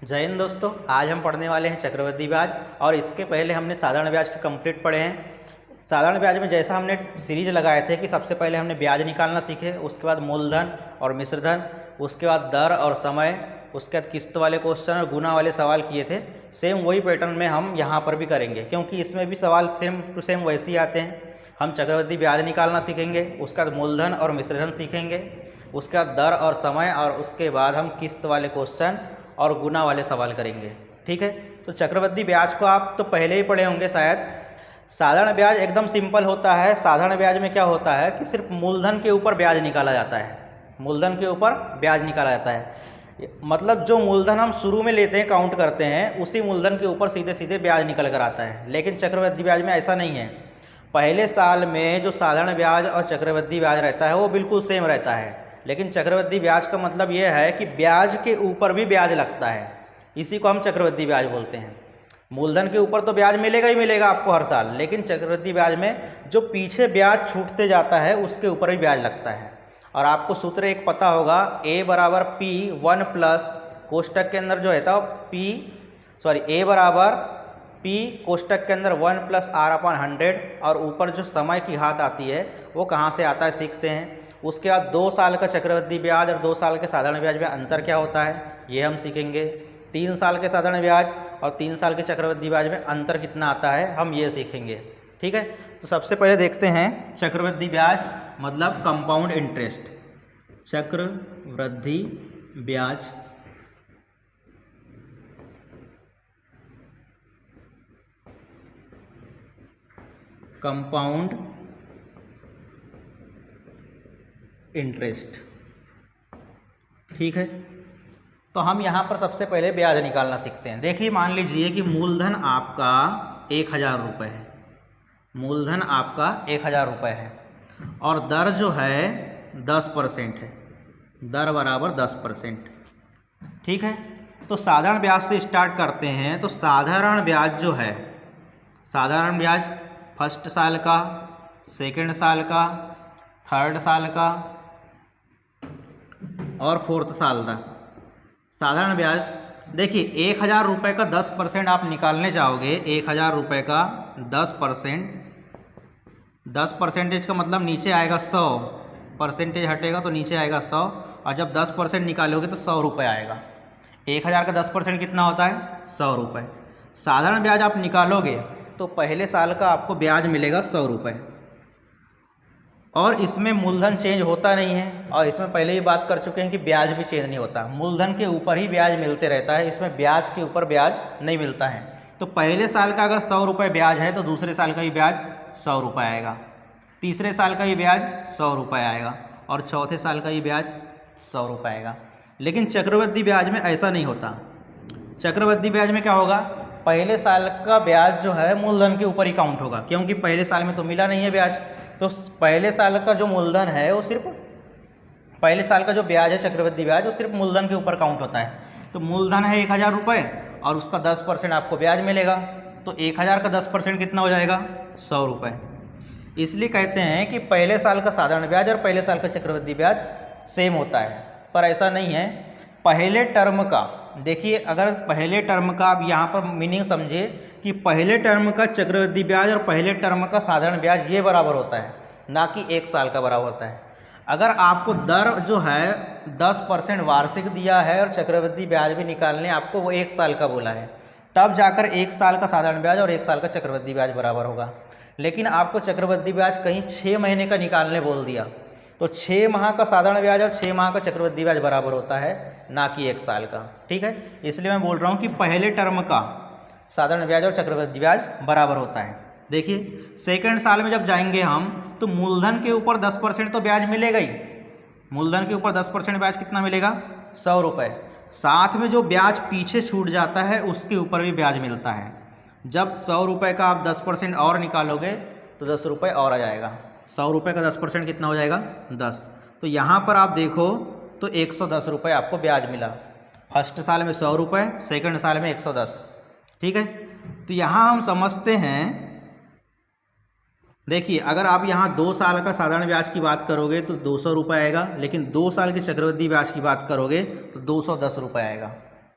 जय हिंद दोस्तों। आज हम पढ़ने वाले हैं चक्रवृद्धि ब्याज। और इसके पहले हमने साधारण ब्याज के कंप्लीट पढ़े हैं। साधारण ब्याज में जैसा हमने सीरीज लगाए थे कि सबसे पहले हमने ब्याज निकालना सीखे, उसके बाद मूलधन और मिश्रधन, उसके बाद दर और समय, उसके बाद किस्त वाले क्वेश्चन और गुना वाले सवाल किए थे। सेम वही पैटर्न में हम यहाँ पर भी करेंगे, क्योंकि इसमें भी सवाल सेम टू सेम वैसे ही आते हैं। हम चक्रवृद्धि ब्याज निकालना सीखेंगे, उसके बाद मूलधन और मिश्रधन सीखेंगे, उसके बाद दर और समय, और उसके बाद हम किस्त वाले क्वेश्चन और गुना वाले सवाल करेंगे। ठीक है, तो चक्रवृद्धि ब्याज को आप तो पहले ही पढ़े होंगे शायद। साधारण ब्याज एकदम सिंपल होता है। साधारण ब्याज में क्या होता है कि सिर्फ मूलधन के ऊपर ब्याज निकाला जाता है। मूलधन के ऊपर ब्याज निकाला जाता है, मतलब जो मूलधन हम शुरू में लेते हैं, काउंट करते हैं, उसी मूलधन के ऊपर सीधे सीधे ब्याज निकल कर आता है। लेकिन चक्रवृद्धि ब्याज में ऐसा नहीं है। पहले साल में जो साधारण ब्याज और चक्रवृद्धि ब्याज रहता है वो बिल्कुल सेम रहता है, लेकिन चक्रवृद्धि ब्याज का मतलब यह है कि ब्याज के ऊपर भी ब्याज लगता है। इसी को हम चक्रवृद्धि ब्याज बोलते हैं। मूलधन के ऊपर तो ब्याज मिलेगा ही मिलेगा आपको हर साल, लेकिन चक्रवृद्धि ब्याज में जो पीछे ब्याज छूटते जाता है उसके ऊपर भी ब्याज लगता है। और आपको सूत्र एक पता होगा, ए बराबर पी 1 प्लस कोष्टक के अंदर जो है था ए बराबर पी कोष्टक के अंदर 1 प्लस R/100, और ऊपर जो समय की घात आती है वो कहाँ से आता है सीखते हैं। उसके बाद 2 साल का चक्रवृद्धि ब्याज और 2 साल के साधारण ब्याज में अंतर क्या होता है ये हम सीखेंगे। 3 साल के साधारण ब्याज और 3 साल के चक्रवृद्धि ब्याज में अंतर कितना आता है हम ये सीखेंगे। ठीक है, तो सबसे पहले देखते हैं चक्रवृद्धि ब्याज मतलब कंपाउंड इंटरेस्ट। चक्रवृद्धि ब्याज कंपाउंड इंटरेस्ट। ठीक है, तो हम यहाँ पर सबसे पहले ब्याज निकालना सीखते हैं। देखिए, मान लीजिए कि मूलधन आपका 1000 रुपये है। मूलधन आपका 1000 रुपये है और दर जो है 10% है। दर बराबर 10%। ठीक है, तो साधारण ब्याज से स्टार्ट करते हैं। तो साधारण ब्याज जो है, साधारण ब्याज फर्स्ट साल का, सेकंड साल का, थर्ड साल का और फोर्थ साल का साधारण ब्याज। देखिए, 1000 रुपये का 10% आप निकालने जाओगे। 1000 रुपये का 10%, 10% का मतलब नीचे आएगा 100, परसेंटेज हटेगा तो नीचे आएगा 100, और जब 10% निकालोगे तो 100 रुपये आएगा। 1000 का 10% कितना होता है 100 रुपये। साधारण ब्याज आप निकालोगे तो पहले साल का आपको ब्याज मिलेगा 100 रुपये, और इसमें मूलधन चेंज होता नहीं है। और इसमें पहले ही बात कर चुके हैं कि ब्याज भी चेंज नहीं होता, मूलधन के ऊपर ही ब्याज मिलते रहता है। इसमें ब्याज के ऊपर ब्याज नहीं मिलता है। तो पहले साल का अगर 100 रुपये ब्याज है तो दूसरे साल का भी ब्याज 100 रुपये आएगा, तीसरे साल का भी ब्याज 100 रुपये आएगा, और चौथे साल का भी ब्याज 100 रुपये आएगा। लेकिन चक्रवृद्धि ब्याज में ऐसा नहीं होता। चक्रवृद्धि ब्याज में क्या होगा, पहले साल का ब्याज जो है मूलधन के ऊपर ही काउंट होगा, क्योंकि पहले साल में तो मिला नहीं है ब्याज। तो पहले साल का जो मूलधन है वो सिर्फ, पहले साल का जो ब्याज है चक्रवृद्धि ब्याज, वो सिर्फ मूलधन के ऊपर काउंट होता है। तो मूलधन है 1000 रुपये और उसका 10% आपको ब्याज मिलेगा। तो 1000 का 10% कितना हो जाएगा 100 रुपये। इसलिए कहते हैं कि पहले साल का साधारण ब्याज और पहले साल का चक्रवृद्धि ब्याज सेम होता है, पर ऐसा नहीं है। पहले टर्म का देखिए, अगर पहले टर्म का आप यहाँ पर मीनिंग समझिए कि पहले टर्म का चक्रवृद्धि ब्याज और पहले टर्म का साधारण ब्याज ये बराबर होता है, ना कि 1 साल का बराबर होता है। अगर आपको दर जो है 10% वार्षिक दिया है और चक्रवृद्धि ब्याज भी निकालने आपको वो 1 साल का बोला है, तब जाकर 1 साल का साधारण ब्याज और 1 साल का चक्रवृद्धि ब्याज बराबर होगा। लेकिन आपको चक्रवृद्धि ब्याज कहीं 6 महीने का निकालने बोल दिया तो 6 माह का साधारण ब्याज और 6 माह का चक्रवृद्धि ब्याज बराबर होता है, ना कि 1 साल का। ठीक है, इसलिए मैं बोल रहा हूँ कि पहले टर्म का साधारण ब्याज और चक्रवृद्धि ब्याज बराबर होता है। देखिए, सेकंड साल में जब जाएंगे हम तो मूलधन के ऊपर 10% तो ब्याज मिलेगा ही। मूलधन के ऊपर 10% ब्याज कितना मिलेगा 100 रुपये। साथ में जो ब्याज पीछे छूट जाता है उसके ऊपर भी ब्याज मिलता है। जब 100 रुपये का आप 10% और निकालोगे तो 10 रुपये और आ जाएगा। 100 रुपये का 10% कितना हो जाएगा 10। तो यहाँ पर आप देखो तो 110 रुपये आपको ब्याज मिला। फर्स्ट साल में 100 रुपये, सेकंड साल में 110। ठीक है, तो यहाँ हम समझते हैं। देखिए, अगर आप यहाँ 2 साल का साधारण ब्याज की बात करोगे तो 200 रुपये आएगा, लेकिन 2 साल के चक्रवृद्धि ब्याज की बात करोगे तो 210 रुपये आएगा।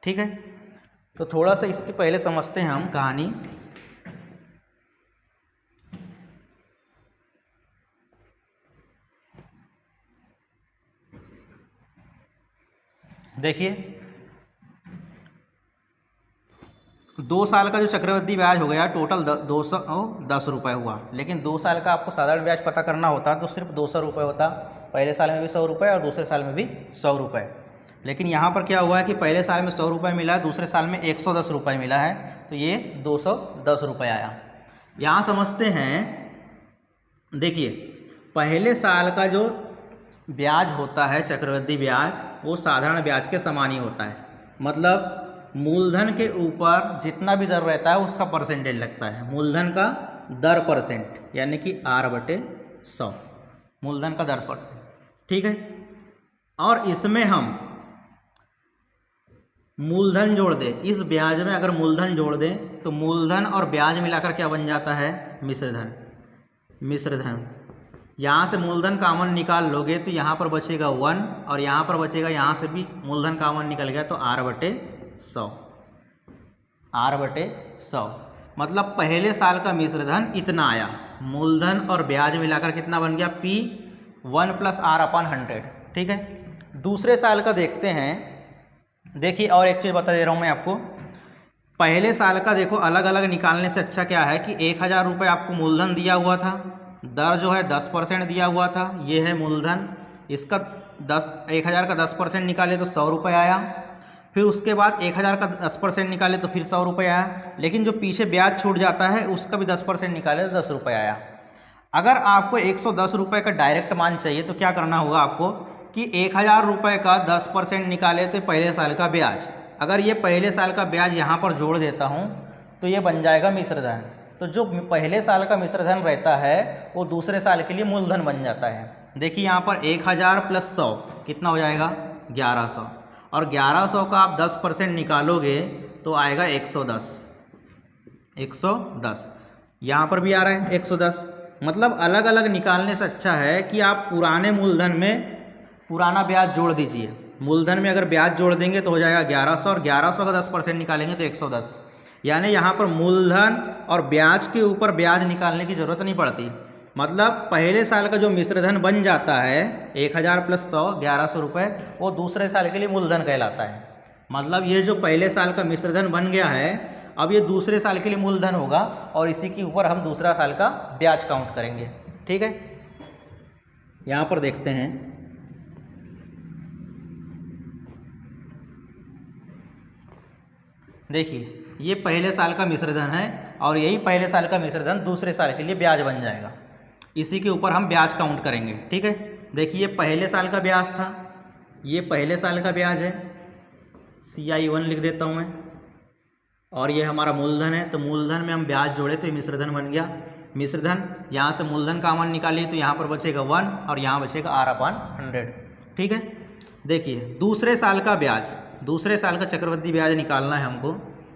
ठीक है, तो थोड़ा सा इसके पहले समझते हैं हम कहानी। देखिए 2 साल का जो चक्रवृद्धि ब्याज हो गया टोटल 210 रुपये हुआ, लेकिन 2 साल का आपको साधारण ब्याज पता करना होता तो सिर्फ 200 रुपये होता। पहले साल में भी 100 रुपये और दूसरे साल में भी 100 रुपये। लेकिन यहाँ पर क्या हुआ है कि पहले साल में 100 रुपये मिला है, दूसरे साल में 110 रुपये मिला है, तो ये 210 रुपये आया। यहाँ समझते हैं, देखिए पहले साल का जो ब्याज होता है चक्रवृद्धि ब्याज, वो साधारण ब्याज के समान ही होता है। मतलब मूलधन के ऊपर जितना भी दर रहता है उसका परसेंटेज लगता है। मूलधन का दर परसेंट यानी कि R/100, मूलधन का दर परसेंट, ठीक है। और इसमें हम मूलधन जोड़ दें, इस ब्याज में अगर मूलधन जोड़ दें तो मूलधन और ब्याज मिलाकर क्या बन जाता है? मिश्रधन। मिश्रधन, यहाँ से मूलधन कामन निकाल लोगे तो यहाँ पर बचेगा 1 और यहाँ पर बचेगा, यहाँ से भी मूलधन कामन निकल गया तो R/100, R/100। मतलब पहले साल का मिश्रधन इतना आया। मूलधन और ब्याज मिलाकर कितना बन गया? P1 + R/100, ठीक है। दूसरे साल का देखते हैं। देखिए और एक चीज़ बता दे रहा हूँ मैं आपको, पहले साल का देखो अलग अलग निकालने से अच्छा क्या है कि 1000 रुपये आपको मूलधन दिया हुआ था, दर जो है 10% दिया हुआ था, ये है मूलधन, इसका 1000 का 10% निकाले तो 100 रुपये आया। फिर उसके बाद 1000 का 10% निकाले तो फिर 100 रुपये आया। लेकिन जो पीछे ब्याज छूट जाता है उसका भी 10% निकाले तो 10 रुपये आया। अगर आपको 110 रुपये का डायरेक्ट मान चाहिए तो क्या करना होगा आपको कि 1000 रुपये का 10% निकाले तो पहले साल का ब्याज, अगर ये पहले साल का ब्याज यहाँ पर जोड़ देता हूँ तो ये बन जाएगा मिश्रधन। तो जो पहले साल का मिश्रधन रहता है वो दूसरे साल के लिए मूलधन बन जाता है। देखिए यहाँ पर 1000 + 100 कितना हो जाएगा? 1100, और 1100 का आप 10% निकालोगे तो आएगा 110। 110 यहाँ पर भी आ रहा है 110। मतलब अलग अलग निकालने से अच्छा है कि आप पुराने मूलधन में पुराना ब्याज जोड़ दीजिए। मूलधन में अगर ब्याज जोड़ देंगे तो हो जाएगा 1100 और 1100 का 10% निकालेंगे तो 110। यानी यहाँ पर मूलधन और ब्याज के ऊपर ब्याज निकालने की ज़रूरत नहीं पड़ती। मतलब पहले साल का जो मिश्रधन बन जाता है 1000 + 100 1100 रुपये, वो दूसरे साल के लिए मूलधन कहलाता है। मतलब ये जो पहले साल का मिश्रधन बन गया है अब ये दूसरे साल के लिए मूलधन होगा और इसी के ऊपर हम दूसरा साल का ब्याज काउंट करेंगे, ठीक है। यहाँ पर देखते हैं, देखिए ये पहले साल का मिश्रधन है और यही पहले साल का मिश्रधन दूसरे साल के लिए ब्याज बन जाएगा। इसी के ऊपर हम ब्याज काउंट करेंगे, ठीक है। देखिए ये पहले साल का ब्याज था, ये पहले साल का ब्याज है, CI1 लिख देता हूँ मैं, और ये हमारा मूलधन है। तो मूलधन में हम ब्याज जोड़े तो ये मिश्रधन बन गया। मिश्रधन, यहाँ से मूलधन कामन निकालिए तो यहाँ पर बचेगा 1 और यहाँ बचेगा R/100, ठीक है। देखिए दूसरे साल का ब्याज, दूसरे साल का चक्रवृद्धि ब्याज निकालना है हमको,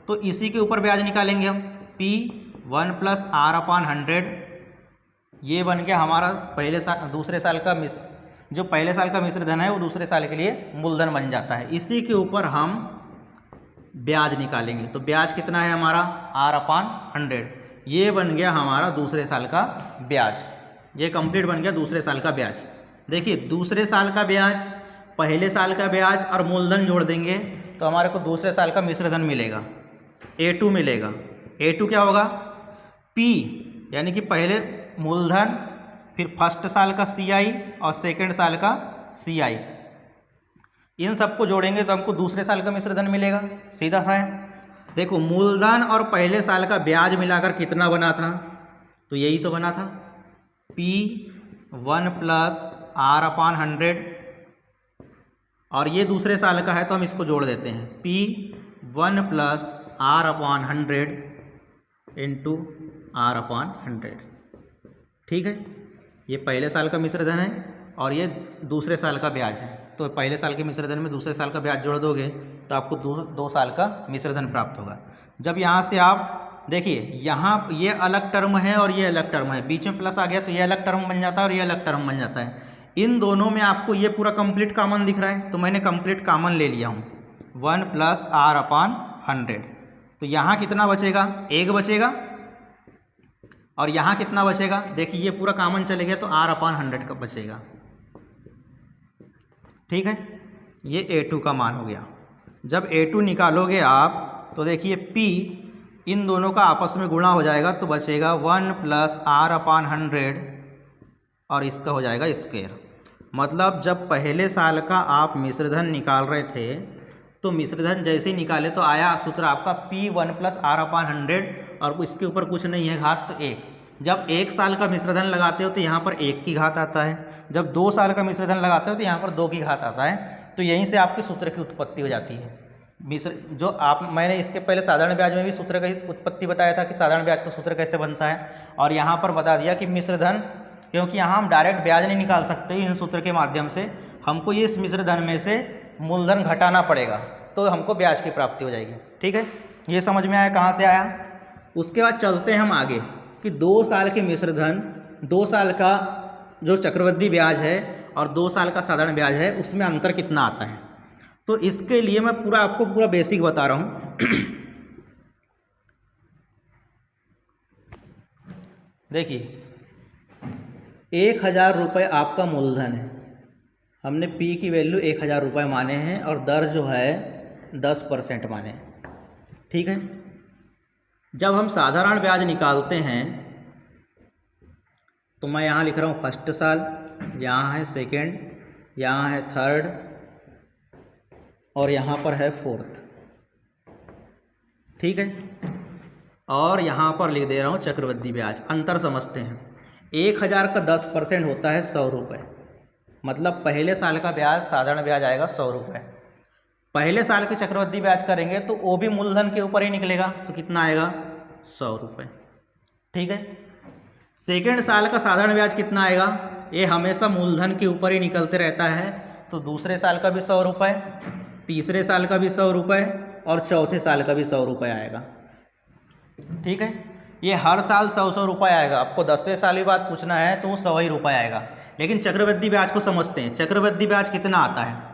तो इसी के ऊपर ब्याज निकालेंगे हम। P1 + R/100, ये बन गया हमारा दूसरे साल का जो पहले साल का मिश्रधन है वो दूसरे साल के लिए मूलधन बन जाता है। इसी के ऊपर हम ब्याज निकालेंगे तो ब्याज कितना है हमारा? R/100। ये बन गया हमारा दूसरे साल का ब्याज। ये कंप्लीट बन गया दूसरे साल का ब्याज। देखिए दूसरे साल का ब्याज, पहले साल का ब्याज और मूलधन जोड़ देंगे तो हमारे को दूसरे साल का मिश्रधन मिलेगा, A2 मिलेगा। A2 क्या होगा? P यानी कि पहले मूलधन, फिर फर्स्ट साल का CI और सेकंड साल का CI, इन सबको जोड़ेंगे तो हमको दूसरे साल का मिश्रधन मिलेगा। सीधा है। देखो मूलधन और पहले साल का ब्याज मिलाकर कितना बना था? तो यही तो बना था, P1 + R/100, और ये दूसरे साल का है तो हम इसको जोड़ देते हैं, P1 + R/100 × R/100, ठीक है। ये पहले साल का मिश्रधन है और ये दूसरे साल का ब्याज है। तो पहले साल के मिश्रधन में दूसरे साल का ब्याज जोड़ दोगे तो आपको दो साल का मिश्रधन प्राप्त होगा। जब यहाँ से आप देखिए, यहाँ ये अलग टर्म है और ये अलग टर्म है, बीच में प्लस आ गया तो ये अलग टर्म बन जाता है और ये अलग टर्म बन जाता है। इन दोनों में आपको ये पूरा कंप्लीट कॉमन दिख रहा है तो मैंने कंप्लीट कॉमन ले लिया हूँ, 1 + R/100। 100। तो यहाँ कितना बचेगा, 1 बचेगा, और यहाँ कितना बचेगा, देखिए ये पूरा कॉमन चले गया तो R/100 का बचेगा। ठीक है, ये A2 का मान हो गया। जब A2 निकालोगे आप तो देखिए P इन दोनों का आपस में गुणा हो जाएगा तो बचेगा 1 + R/100 और इसका हो जाएगा स्क्वायर। मतलब जब पहले साल का आप मिश्रधन निकाल रहे थे तो मिश्रधन जैसे ही निकाले तो आया सूत्र आपका P1 + R/100 और इसके ऊपर कुछ नहीं है घात तो 1। जब 1 साल का मिश्रधन लगाते हो तो यहाँ पर 1 की घात आता है, जब 2 साल का मिश्रधन लगाते हो तो यहाँ पर 2 की घात आता है। तो यहीं से आपके सूत्र की उत्पत्ति हो जाती है। जो मैंने इसके पहले साधारण ब्याज में भी सूत्र की उत्पत्ति बताया था कि साधारण ब्याज का सूत्र कैसे बनता है, और यहाँ पर बता दिया कि मिश्रधन, क्योंकि यहाँ हम डायरेक्ट ब्याज नहीं निकाल सकते इन सूत्र के माध्यम से, हमको ये इस मिश्रधन में से मूलधन घटाना पड़ेगा तो हमको ब्याज की प्राप्ति हो जाएगी। ठीक है, ये समझ में आया कहाँ से आया। उसके बाद चलते हैं हम आगे कि 2 साल के मिश्रधन, 2 साल का जो चक्रवृद्धि ब्याज है और 2 साल का साधारण ब्याज है उसमें अंतर कितना आता है। तो इसके लिए मैं आपको पूरा बेसिक बता रहा हूँ। देखिए 1000 रुपये आपका मूलधन है, हमने P की वैल्यू 1000 रुपये माने हैं और दर जो है 10% माने। ठीक है, जब हम साधारण ब्याज निकालते हैं तो मैं यहाँ लिख रहा हूँ फर्स्ट साल, यहाँ है सेकेंड, यहाँ है थर्ड और यहाँ पर है फोर्थ। ठीक है, और यहाँ पर लिख दे रहा हूँ चक्रवृद्धि ब्याज। अंतर समझते हैं, 1000 का 10% होता है 100 रुपये, मतलब पहले साल का ब्याज साधारण ब्याज आएगा 100 रुपये। पहले साल के चक्रवृद्धि ब्याज करेंगे तो वो भी मूलधन के ऊपर ही निकलेगा, तो कितना आएगा 100 रुपये। ठीक है, सेकेंड साल का साधारण ब्याज कितना आएगा, ये हमेशा मूलधन के ऊपर ही निकलते रहता है, तो दूसरे साल का भी 100 रुपये, तीसरे साल का भी 100 रुपये और चौथे साल का भी 100 रुपये आएगा। ठीक है, ये हर साल 100 रुपये आएगा। आपको 10वें साल की बात पूछना है तो वो 100 ही रुपये आएगा। लेकिन चक्रवृद्धि ब्याज को समझते हैं, चक्रवृद्धि ब्याज कितना आता है।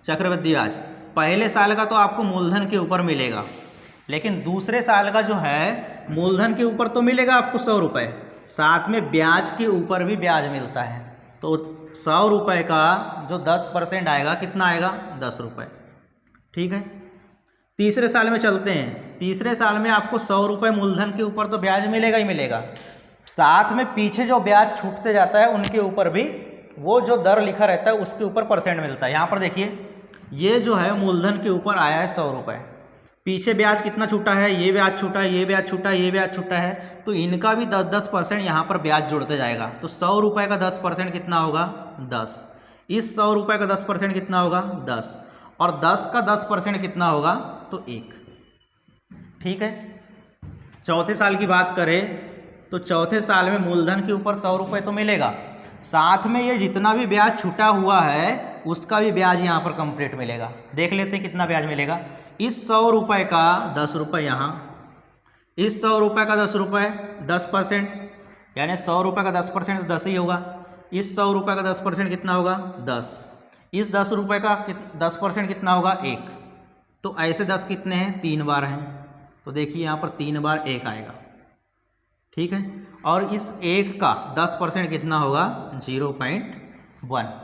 चक्रवृद्धि ब्याज पहले साल का तो आपको मूलधन के ऊपर मिलेगा, लेकिन दूसरे साल का जो है मूलधन के ऊपर तो मिलेगा आपको 100 रुपये, साथ में ब्याज के ऊपर भी ब्याज मिलता है। तो 100 रुपये का जो 10% आएगा कितना आएगा, 10 रुपये। ठीक है, तीसरे साल में चलते हैं। तीसरे साल में आपको 100 रुपये मूलधन के ऊपर तो ब्याज मिलेगा ही मिलेगा, साथ में पीछे जो ब्याज छूटते जाता है उनके ऊपर भी वो जो दर लिखा रहता है उसके ऊपर परसेंट मिलता है। यहाँ पर देखिए ये जो है मूलधन के ऊपर आया है 100 रुपये, पीछे ब्याज कितना छूटा है, ये ब्याज छूटा है, ये ब्याज छूटा है, ये ब्याज छूटा है, तो इनका भी 10% यहाँ पर ब्याज जुड़ते जाएगा। तो 100 रुपये का 10% कितना होगा, 10। इस 100 रुपये का 10% कितना होगा, 10, और 10 का 10% कितना होगा, तो 1। ठीक है, चौथे साल की बात करें तो चौथे साल में मूलधन के ऊपर 100 रुपये तो मिलेगा, साथ में ये जितना भी ब्याज छूटा हुआ है उसका भी ब्याज यहाँ पर कंप्लीट मिलेगा। देख लेते हैं कितना ब्याज मिलेगा। इस 100 रुपये का 10 रुपये यहाँ, इस 100 रुपये का 10 रुपये 10%, यानी 100 रुपये का 10% तो 10 ही होगा। इस 100 रुपये का 10% कितना होगा, 10। इस 10 रुपये का 10% कितना होगा, 1। तो ऐसे 10 कितने हैं, 3 बार हैं, तो देखिए यहाँ पर 3 बार 1 आएगा। ठीक है, और इस 1 का 10% कितना होगा, 0.1।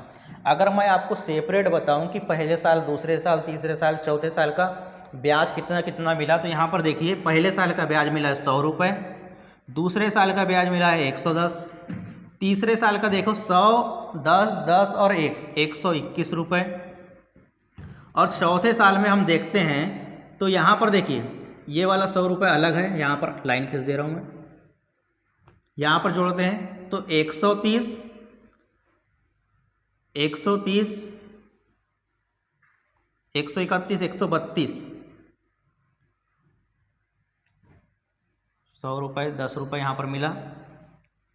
अगर मैं आपको सेपरेट बताऊं कि पहले साल, दूसरे साल, तीसरे साल, चौथे साल का ब्याज कितना कितना मिला, तो यहाँ पर देखिए पहले साल का ब्याज मिला है 100 रुपये, दूसरे साल का ब्याज मिला है 110, तीसरे साल का देखो 100, 10, 10 और 1, 121 रुपये, और चौथे साल में हम देखते हैं तो यहाँ पर देखिए ये वाला 100 रुपये अलग है, यहाँ पर लाइन खींच दे रहा हूँ मैं, यहाँ पर जोड़ते हैं तो 130, 130, 131, 132, 100 रुपये, 10 रुपये यहाँ पर मिला।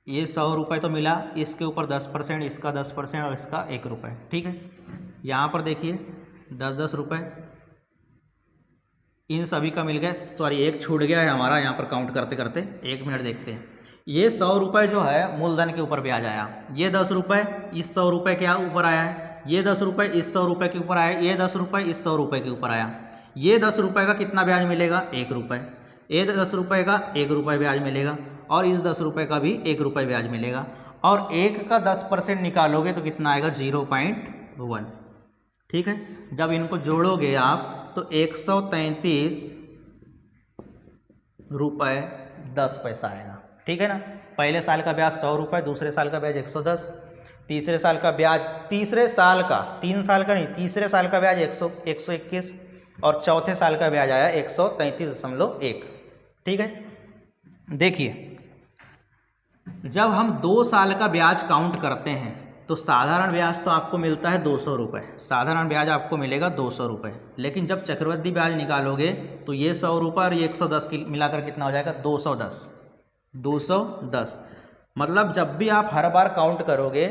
ये 100 रुपये तो मिला, इसके ऊपर 10%, इसका 10% और इसका 1 रुपये। ठीक है, यहाँ पर देखिए 10-10 रुपये इन सभी का मिल गया। सॉरी, एक छूट गया है हमारा यहाँ पर काउंट करते करते, 1 मिनट देखते हैं। ये 100 रुपये जो है मूलधन के ऊपर ब्याज आया, ये 10 रुपये इस 100 रुपये के ऊपर आया है, ये 10 रुपये इस 100 रुपये के ऊपर आया, ये 10 रुपये इस 100 रुपये के ऊपर आया, ये 10 रुपये का कितना ब्याज मिलेगा? 1 रुपये। ये 10 रुपये का 1 रुपये ब्याज मिलेगा और इस 10 रुपये का भी 1 रुपये ब्याज मिलेगा। और 1 का 10% निकालोगे तो कितना आएगा? 0.1। ठीक है, जब इनको जोड़ोगे आप तो 133 रुपये 10 पैसा आएगा। ठीक है ना। पहले साल का ब्याज 100 रुपये, दूसरे साल का ब्याज 110, तीसरे साल का ब्याज, तीसरे साल का, 3 साल का नहीं, तीसरे साल का ब्याज 121 और चौथे साल का ब्याज आया 133.1। ठीक है, देखिए जब हम 2 साल का ब्याज काउंट करते हैं तो साधारण ब्याज तो आपको मिलता है 200 रुपये, साधारण ब्याज आपको मिलेगा 200 रुपये। लेकिन जब चक्रवृद्धि ब्याज निकालोगे तो ये 100 रुपये और ये 110 की मिलाकर कितना हो जाएगा? 210। 210 मतलब जब भी आप हर बार काउंट करोगे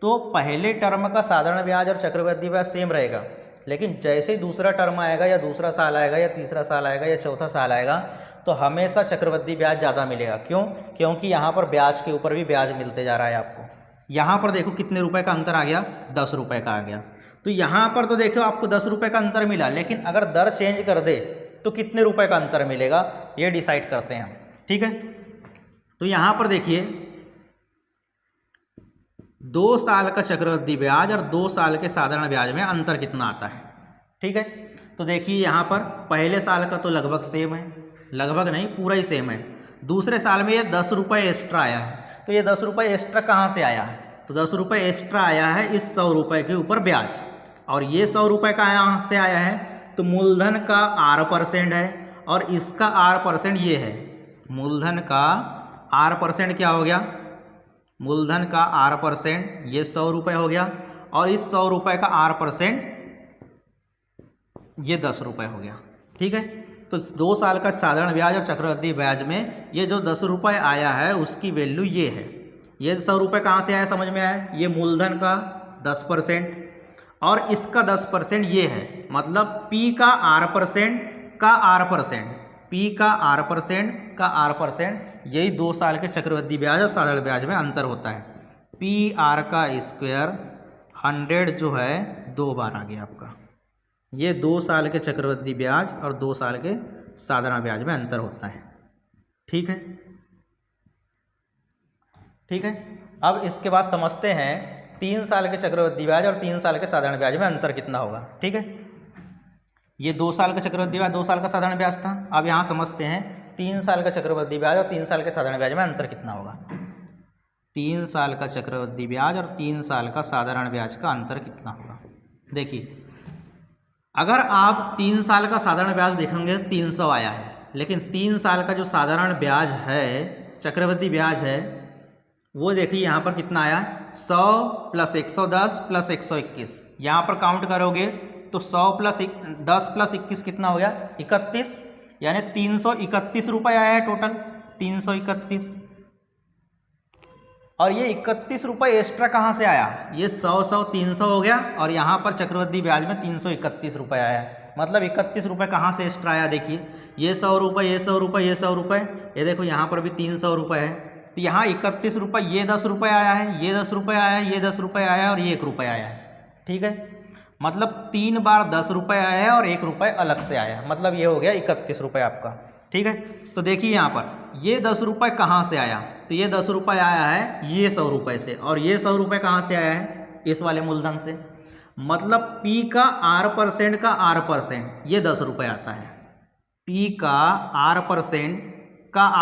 तो पहले टर्म का साधारण ब्याज और चक्रवृद्धि ब्याज सेम रहेगा, लेकिन जैसे ही दूसरा टर्म आएगा या दूसरा साल आएगा या तीसरा साल आएगा या चौथा साल आएगा तो हमेशा चक्रवृद्धि ब्याज ज़्यादा मिलेगा। क्यों? क्योंकि यहाँ पर ब्याज के ऊपर भी ब्याज मिलते जा रहा है आपको। यहाँ पर देखो कितने रुपए का अंतर आ गया? 10 रुपये का आ गया। तो यहाँ पर तो देखो आपको 10 रुपये का अंतर मिला, लेकिन अगर दर चेंज कर दे तो कितने रुपए का अंतर मिलेगा ये डिसाइड करते हैं हम। ठीक है, तो यहाँ पर देखिए 2 साल का चक्रवृद्धि ब्याज और 2 साल के साधारण ब्याज में अंतर कितना आता है। ठीक है, तो देखिए यहाँ पर पहले साल का तो लगभग सेम है, लगभग नहीं पूरा ही सेम है। दूसरे साल में ये 10 रुपये एक्स्ट्रा आया है, तो ये 10 रुपये एक्स्ट्रा कहाँ से आया है? तो 10 रुपये एक्स्ट्रा आया है इस 100 रुपये के ऊपर ब्याज, और ये 100 रुपये का यहाँ से आया है तो मूलधन का R% है और इसका R% ये है। मूलधन का R% क्या हो गया? मूलधन का R% ये 100 रुपये हो गया और इस 100 रुपये का R% ये 10 रुपये हो गया। ठीक है, तो 2 साल का साधारण ब्याज और चक्रवृद्धि ब्याज में ये जो 10 रुपये आया है उसकी वैल्यू ये है। ये 100 रुपये कहाँ से आया समझ में आया? ये मूलधन का 10% और इसका 10% ये है, मतलब P का R% का R%, P का R% यही 2 साल के चक्रवृद्धि ब्याज और साधारण ब्याज में अंतर होता है। PR का स्क्वायर 100 जो है 2 बार आ गया आपका। ये 2 साल के चक्रवृद्धि ब्याज और 2 साल के साधारण ब्याज में अंतर होता है। ठीक है, ठीक है। अब इसके बाद समझते हैं 3 साल के चक्रवृद्धि ब्याज और 3 साल के साधारण ब्याज में अंतर कितना होगा। ठीक है, ये 2 साल का चक्रवृद्धि ब्याज 2 साल का साधारण ब्याज था। अब यहाँ समझते हैं 3 साल का चक्रवृद्धि ब्याज और 3 साल के साधारण ब्याज में अंतर कितना होगा। 3 साल का चक्रवृद्धि ब्याज और 3 साल का साधारण ब्याज का अंतर कितना होगा। देखिए अगर आप 3 साल का साधारण ब्याज देखेंगे 300 आया है, लेकिन 3 साल का जो साधारण ब्याज है चक्रवृद्धि ब्याज है वो देखिए यहाँ पर कितना आया? 100 + 110 + 121। यहाँ पर काउंट करोगे तो 100 + 10 + 21 कितना हो गया? 31, यानी 331 रुपये आया है टोटल, 331। और ये 31 रुपये एक्स्ट्रा कहाँ से आया? ये 100 300 हो गया और यहाँ पर चक्रवृद्धि ब्याज में 331 रुपये आया है, मतलब 31 रुपये कहाँ से एक्स्ट्रा आया? देखिए ये 100 रुपये, ये 100 रुपये, ये 100 रुपये, ये देखो यहाँ पर भी 300 रुपये है, तो यहाँ 31 रुपये, ये 10 रुपये आया है, ये 10 रुपये आया है, ये 10 रुपये आया है और ये 1 रुपये आया है। ठीक है, मतलब 3 बार 10 रुपये आया है और 1 रुपये अलग से आया है, मतलब ये हो गया 31 रुपये आपका। ठीक है, तो देखिए यहाँ पर ये 10 रुपये कहाँ से आया? तो ये 10 रुपये आया है ये 100 रुपये से, और ये 100 रुपये कहाँ से आया है? इस वाले मूलधन से। मतलब P का R% का R% ये 10 रुपये आता है। P का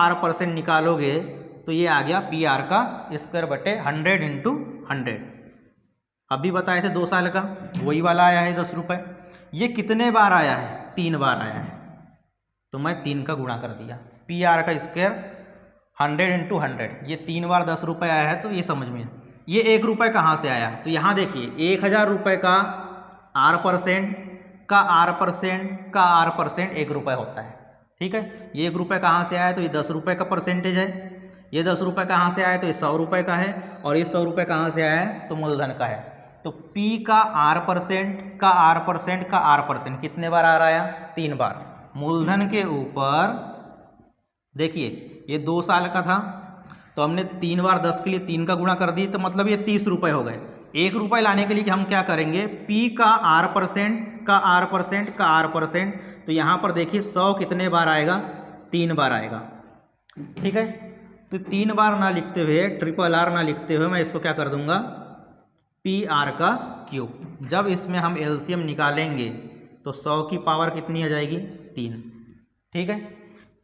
R% निकालोगे तो ये आ गया PR का स्क्वायर बटे 100 × 100। अभी बताए थे 2 साल का, वही वाला आया है 10 रुपये। ये कितने बार आया है? 3 बार आया है, तो मैं 3 का गुणा कर दिया। PR का स्क्वायर 100 × 100, ये 3 बार 10 रुपये आया है, तो ये समझ में। ये 1 रुपये कहाँ से आया? तो यहाँ देखिए 1000 रुपये का R% का R% 1 रुपये होता है। ठीक है, ये 1 रुपये कहाँ से आया? तो ये 10 रुपये का परसेंटेज है। ये 10 रुपये कहाँ से आया? तो ये 100 रुपये का है, और ये 100 रुपये कहाँ से आया है? तो मूलधन का है। तो P का R% का R% कितने बार आ रहा है? 3 बार। मूलधन के ऊपर देखिए ये 2 साल का था, तो हमने 3 बार 10 के लिए 3 का गुणा कर दी, तो मतलब ये 30 रुपये हो गए। 1 रुपये लाने के लिए हम क्या करेंगे? P का R% का R% तो यहाँ पर देखिए 100 कितने बार आएगा, 3 बार आएगा। ठीक है, तो 3 बार ना लिखते हुए, ट्रिपल आर ना लिखते हुए मैं इसको क्या कर दूंगा, पी आर का क्यूब। जब इसमें हम एलसीएम निकालेंगे तो 100 की पावर कितनी आ जाएगी, 3। ठीक है,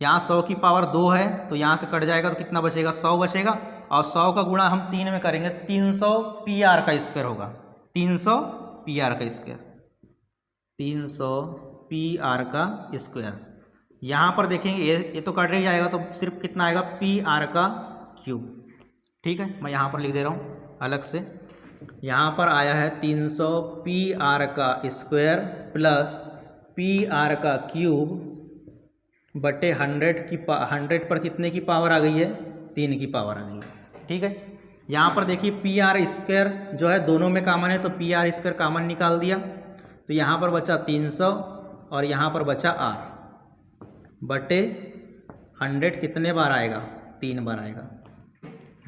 यहाँ 100 की पावर 2 है तो यहाँ से कट जाएगा तो कितना बचेगा, 100 बचेगा। और 100 का गुणा हम 3 में करेंगे, 300 पी आर का स्क्वायर होगा, 300 पी आर का स्क्वायर, 300 पी आर का स्क्वायर। यहाँ पर देखेंगे ये तो कट ही जाएगा तो सिर्फ कितना आएगा, पी आर का क्यूब। ठीक है, मैं यहाँ पर लिख दे रहा हूँ अलग से। यहाँ पर आया है 300 पी आर का स्क्वायर प्लस पी आर का क्यूब बटे 100 पर कितने की पावर आ गई है, 3 की पावर आ गई है। ठीक है, यहाँ पर देखिए पी आर स्क्वायर जो है दोनों में कॉमन है तो पी आर स्क्वायर कॉमन निकाल दिया, तो यहाँ पर बचा 300 और यहाँ पर बचा आर बटे 100 कितने बार आएगा, 3 बार आएगा।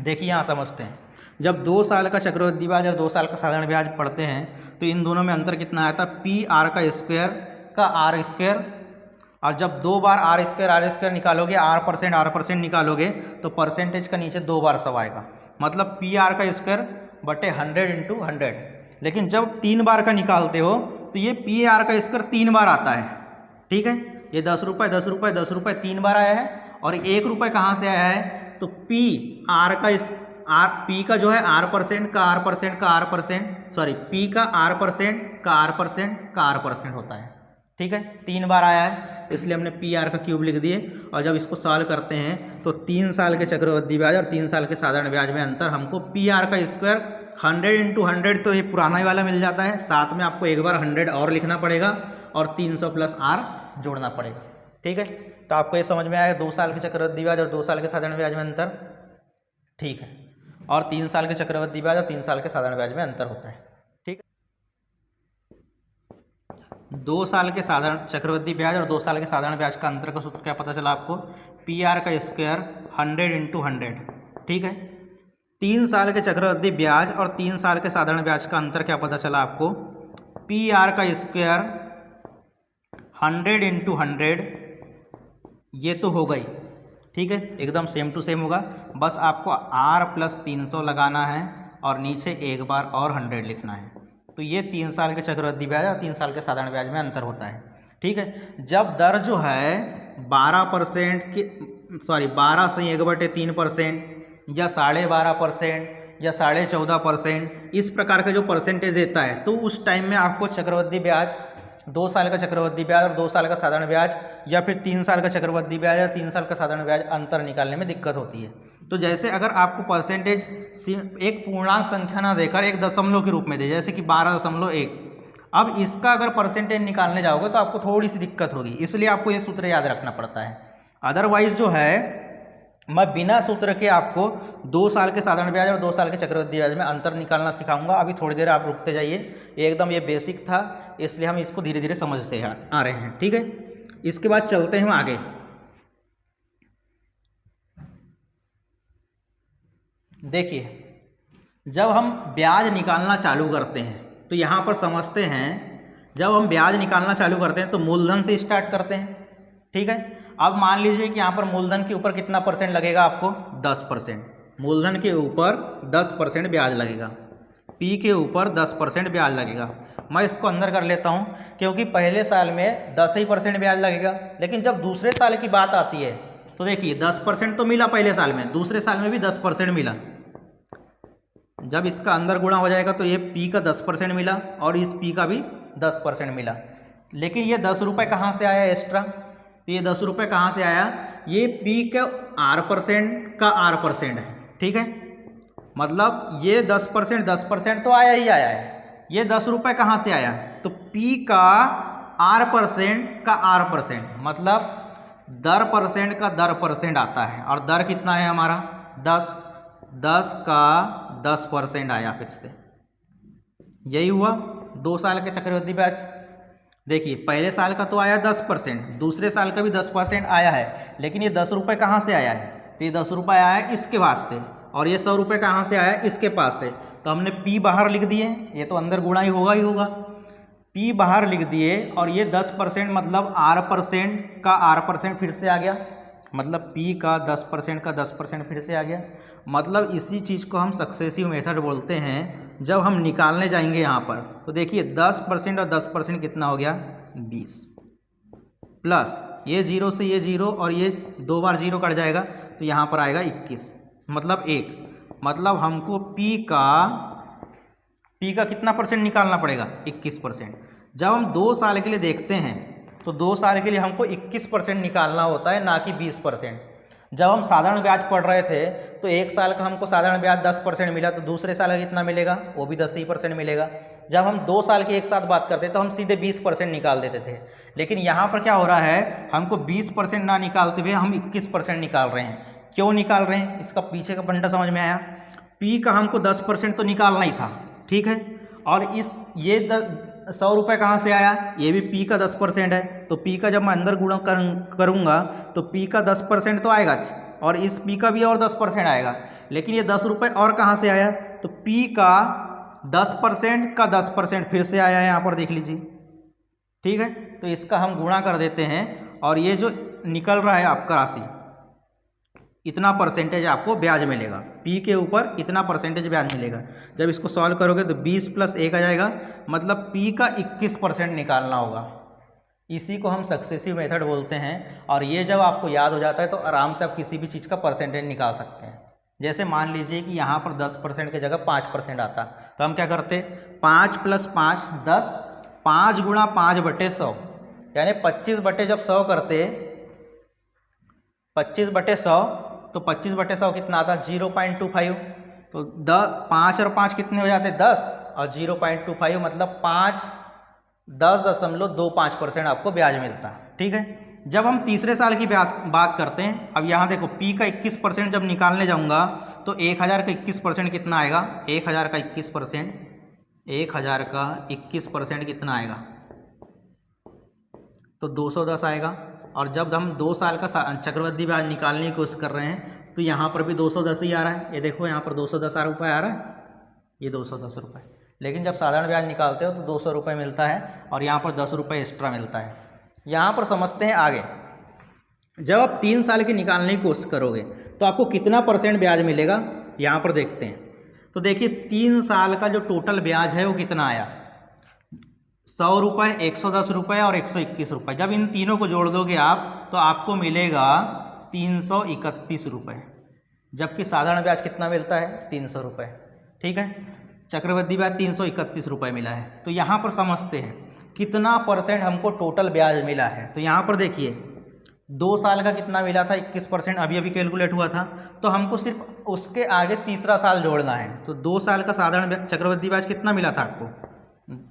देखिए यहाँ समझते हैं, जब 2 साल का चक्रवृद्धि ब्याज और 2 साल का साधारण ब्याज पढ़ते हैं तो इन दोनों में अंतर कितना आया था, पी आर का स्क्वायर का आर स्क्वायर। और जब 2 बार आर स्क्वायर निकालोगे, आर परसेंट निकालोगे तो परसेंटेज का नीचे 2 बार सब आएगा, मतलब पी आर का स्क्वायर बटे 100 इंटू 100। लेकिन जब 3 बार का निकालते हो तो ये पी आर का स्क्वायर 3 बार आता है। ठीक है, ये 10 रुपये 10 रुपये 10 रुपये 3 बार आया है। और 1 रुपये कहाँ से आया है, तो पी आर का पी का जो है आर परसेंट का आर परसेंट सॉरी पी का आर परसेंट का आर परसेंट होता है। ठीक है, 3 बार आया है इसलिए हमने पी आर का क्यूब लिख दिए। और जब इसको सॉल्व करते हैं तो 3 साल के चक्रवृद्धि ब्याज और 3 साल के साधारण ब्याज में अंतर हमको पी आर का स्क्वायर 100 इंटू 100 तो ये पुराना ही वाला मिल जाता है, साथ में आपको एक बार 100 और लिखना पड़ेगा और 300 प्लस आर जोड़ना पड़ेगा। ठीक है, तो आपको ये समझ में आया 2 साल के चक्रवृद्धि ब्याज और 2 साल के साधारण ब्याज में अंतर। ठीक है, और 3 साल के चक्रवृद्धि ब्याज और 3 साल के साधारण ब्याज में अंतर होता है। 2 साल के साधारण चक्रवृद्धि ब्याज और 2 साल के साधारण ब्याज का अंतर का सूत्र क्या पता चला आपको, पी आर का स्क्वायर 100 इंटू 100। ठीक है, 3 साल के चक्रवृद्धि ब्याज और 3 साल के साधारण ब्याज का अंतर क्या पता चला आपको, पी आर का स्क्वायर 100 इंटू 100, ये तो हो गई। ठीक है, एकदम सेम टू सेम होगा, बस आपको आर प्लस 300 लगाना है और नीचे एक बार और 100 लिखना है। तो ये 3 साल के चक्रवृद्धि ब्याज और 3 साल के साधारण ब्याज में अंतर होता है। ठीक है, जब दर जो है 12% की 12 से 1/3% या 12.5% या 14.5% इस प्रकार का जो परसेंटेज देता है तो उस टाइम में आपको चक्रवृद्धि ब्याज 2 साल का चक्रवृद्धि ब्याज और 2 साल का साधारण ब्याज या फिर 3 साल का चक्रवृद्धि ब्याज या 3 साल का साधारण ब्याज अंतर निकालने में दिक्कत होती है। तो जैसे अगर आपको परसेंटेज एक पूर्णांक संख्या ना देकर एक दशमलव के रूप में दे, जैसे कि 12.1, अब इसका अगर परसेंटेज निकालने जाओगे तो आपको थोड़ी सी दिक्कत होगी, इसलिए आपको ये सूत्र याद रखना पड़ता है। अदरवाइज जो है मैं बिना सूत्र के आपको 2 साल के साधारण ब्याज और 2 साल के चक्रवृद्धि ब्याज में अंतर निकालना सिखाऊंगा। अभी थोड़ी देर आप रुकते जाइए, एकदम ये बेसिक था इसलिए हम इसको धीरे धीरे समझते आ रहे हैं। ठीक है, इसके बाद चलते हैं हम आगे। देखिए, जब हम ब्याज निकालना चालू करते हैं तो यहाँ पर समझते हैं, जब हम ब्याज निकालना चालू करते हैं तो मूलधन से स्टार्ट करते हैं। ठीक है, अब मान लीजिए कि यहाँ पर मूलधन के ऊपर कितना परसेंट लगेगा आपको, 10%। मूलधन के ऊपर 10% ब्याज लगेगा, पी के ऊपर 10% ब्याज लगेगा। मैं इसको अंदर कर लेता हूँ क्योंकि पहले साल में 10% ब्याज लगेगा, लेकिन जब दूसरे साल की बात आती है तो देखिए 10% तो मिला पहले साल में, दूसरे साल में भी 10% मिला। जब इसका अंदर गुणा हो जाएगा तो ये पी का 10% मिला और इस पी का भी 10% मिला। लेकिन ये 10 रुपये कहाँ से आया एक्स्ट्रा, तो ये 10 रुपये कहाँ से आया, ये पी का आर परसेंट है। ठीक है, मतलब ये 10% तो आया ही आया है। ये 10 रुपये कहाँ से आया, तो पी का आर परसेंट मतलब दर परसेंट का दर परसेंट आता है, और दर कितना है हमारा 10 का 10% आया। फिर से यही हुआ 2 साल के चक्रवृद्धि ब्याज। देखिए पहले साल का तो आया 10%, दूसरे साल का भी 10% आया है, लेकिन ये 10 रुपये कहाँ से आया है, तो ये 10 रुपये आया है इसके पास से, और ये 100 रुपये कहाँ से आया है, इसके पास से। तो हमने पी बाहर लिख दिए, ये तो अंदर गुणा ही होगा। P बाहर लिख दिए और ये 10% मतलब R% का R% फिर से आ गया, मतलब P का 10% का 10% फिर से आ गया। मतलब इसी चीज़ को हम सक्सेसिव मेथड बोलते हैं। जब हम निकालने जाएंगे यहाँ पर तो देखिए 10% और 10% कितना हो गया 20, प्लस ये 0 से ये 0 और ये 2 बार 0 कट जाएगा तो यहाँ पर आएगा 21, मतलब 1। मतलब हमको P का कितना परसेंट निकालना पड़ेगा 21%। जब हम 2 साल के लिए देखते हैं तो 2 साल के लिए हमको 21% निकालना होता है, ना कि 20%। जब हम साधारण ब्याज पढ़ रहे थे तो 1 साल का हमको साधारण ब्याज 10% मिला, तो दूसरे साल का कितना मिलेगा, वो भी 10% मिलेगा। जब हम 2 साल की एक साथ बात करते तो हम सीधे 20% निकाल देते थे, लेकिन यहाँ पर क्या हो रहा है, हमको 20% ना निकालते हुए हम 21% निकाल रहे हैं। क्यों निकाल रहे हैं, इसका पीछे का फंडा समझ में आया। P का हमको 10% तो निकालना ही था, ठीक है, और ये 100 रुपये कहाँ से आया, ये भी P का 10% है, तो P का जब मैं अंदर गुणा करूँगा तो P का 10% तो आएगा, और इस P का भी और 10% आएगा। लेकिन ये 10 रुपये और कहाँ से आया, तो P का 10% का 10% फिर से आया है, यहाँ पर देख लीजिए, ठीक है। तो इसका हम गुणा कर देते हैं और ये जो निकल रहा है आपका राशि, इतना परसेंटेज आपको ब्याज मिलेगा, P के ऊपर इतना परसेंटेज ब्याज मिलेगा। जब इसको सॉल्व करोगे तो 20 + 1 आ जाएगा, मतलब P का 21% निकालना होगा। इसी को हम सक्सेसिव मेथड बोलते हैं। और ये जब आपको याद हो जाता है तो आराम से आप किसी भी चीज़ का परसेंटेज निकाल सकते हैं। जैसे मान लीजिए कि यहाँ पर 10% की जगह 5% आता, तो हम क्या करते, 5 + 5 10, 5 × 5/100, यानी 25 जब 100 करते, 25/100, तो 25/100 कितना आता, 0.25। तो 5 और 5 कितने हो जाते, 10, और 0.25 मतलब 10.25% आपको ब्याज मिलता है, ठीक है। जब हम तीसरे साल की बात करते हैं, अब यहाँ देखो P का 21% जब निकालने जाऊँगा तो 1000 का 21% कितना आएगा, 1000 का 21%, 1000 का 21% कितना आएगा, तो 210 आएगा। और जब हम 2 साल का चक्रवृद्धि ब्याज निकालने की कोशिश कर रहे हैं तो यहाँ पर भी 210 ही आ रहा है। ये देखो यहाँ पर 210 रुपये आ रहा है, ये 210 रुपये। लेकिन जब साधारण ब्याज निकालते हो तो 200 रुपये मिलता है और यहाँ पर 10 रुपये एक्स्ट्रा मिलता है। यहाँ पर समझते हैं आगे, जब आप 3 साल की निकालने की कोशिश करोगे तो आपको कितना % ब्याज मिलेगा, यहाँ पर देखते हैं। तो देखिए 3 साल का जो टोटल ब्याज है वो कितना आया, 100 रुपये, 110 रुपये और 121 रुपये। जब इन तीनों को जोड़ दोगे आप तो आपको मिलेगा 331 रुपये, जबकि साधारण ब्याज कितना मिलता है, 300 रुपये, ठीक है। चक्रवृद्धि ब्याज 331 रुपये मिला है। तो यहाँ पर समझते हैं कितना % हमको टोटल ब्याज मिला है। तो यहाँ पर देखिए 2 साल का कितना मिला था, 21%, अभी अभी कैलकुलेट हुआ था। तो हमको सिर्फ उसके आगे तीसरा साल जोड़ना है। तो 2 साल का साधारण चक्रवृद्धि ब्याज कितना मिला था आपको,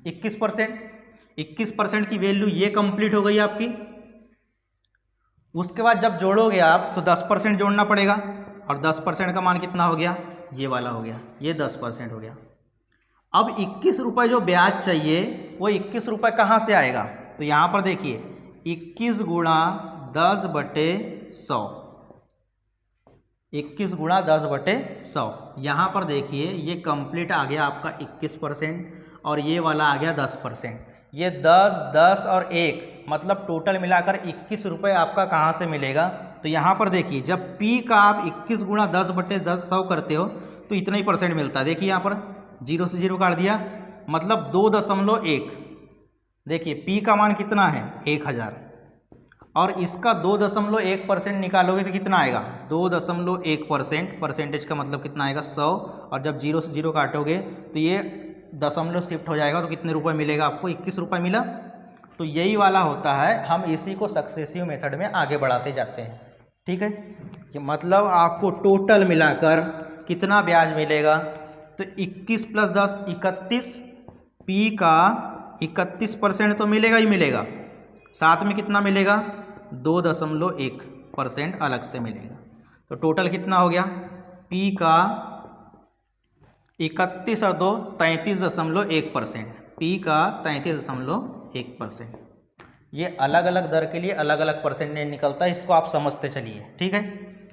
21%। 21% की वैल्यू ये कंप्लीट हो गई आपकी। उसके बाद जब जोड़ोगे आप तो 10% जोड़ना पड़ेगा, और 10% का मान कितना हो गया, ये वाला हो गया, ये 10% हो गया। अब 21 रुपये जो ब्याज चाहिए वो 21 रुपये कहाँ से आएगा, तो यहाँ पर देखिए 21 × 10/100, 21 × 10/100। यहाँ पर देखिए ये कंप्लीट आ गया आपका 21% और ये वाला आ गया 10%। ये 10, 10 और 1 मतलब टोटल मिलाकर 21 रुपये आपका कहाँ से मिलेगा। तो यहाँ पर देखिए जब P का आप 21 × 10/100 करते हो तो इतना ही % मिलता है। देखिए यहाँ पर 0 से 0 काट दिया, मतलब 2.1। देखिए P का मान कितना है 1000, और इसका 2.1% निकालोगे तो कितना आएगा, 2.1%। परसेंटेज का मतलब कितना आएगा 100, और जब 0 से 0 काटोगे तो ये दशमलव शिफ्ट हो जाएगा, तो कितने रुपए मिलेगा आपको, 21 रुपये मिला। तो यही वाला होता है, हम इसी को सक्सेसिव मेथड में आगे बढ़ाते जाते हैं, ठीक है। कि मतलब आपको टोटल मिलाकर कितना ब्याज मिलेगा, तो 21 + 10 31, P का 31% तो मिलेगा ही मिलेगा, साथ में कितना मिलेगा 2.1% अलग से मिलेगा। तो टोटल कितना हो गया, P का 31 और 2 33.1%, P का 33.1%। ये अलग अलग दर के लिए अलग अलग परसेंटेज निकलता है, इसको आप समझते चलिए, ठीक है।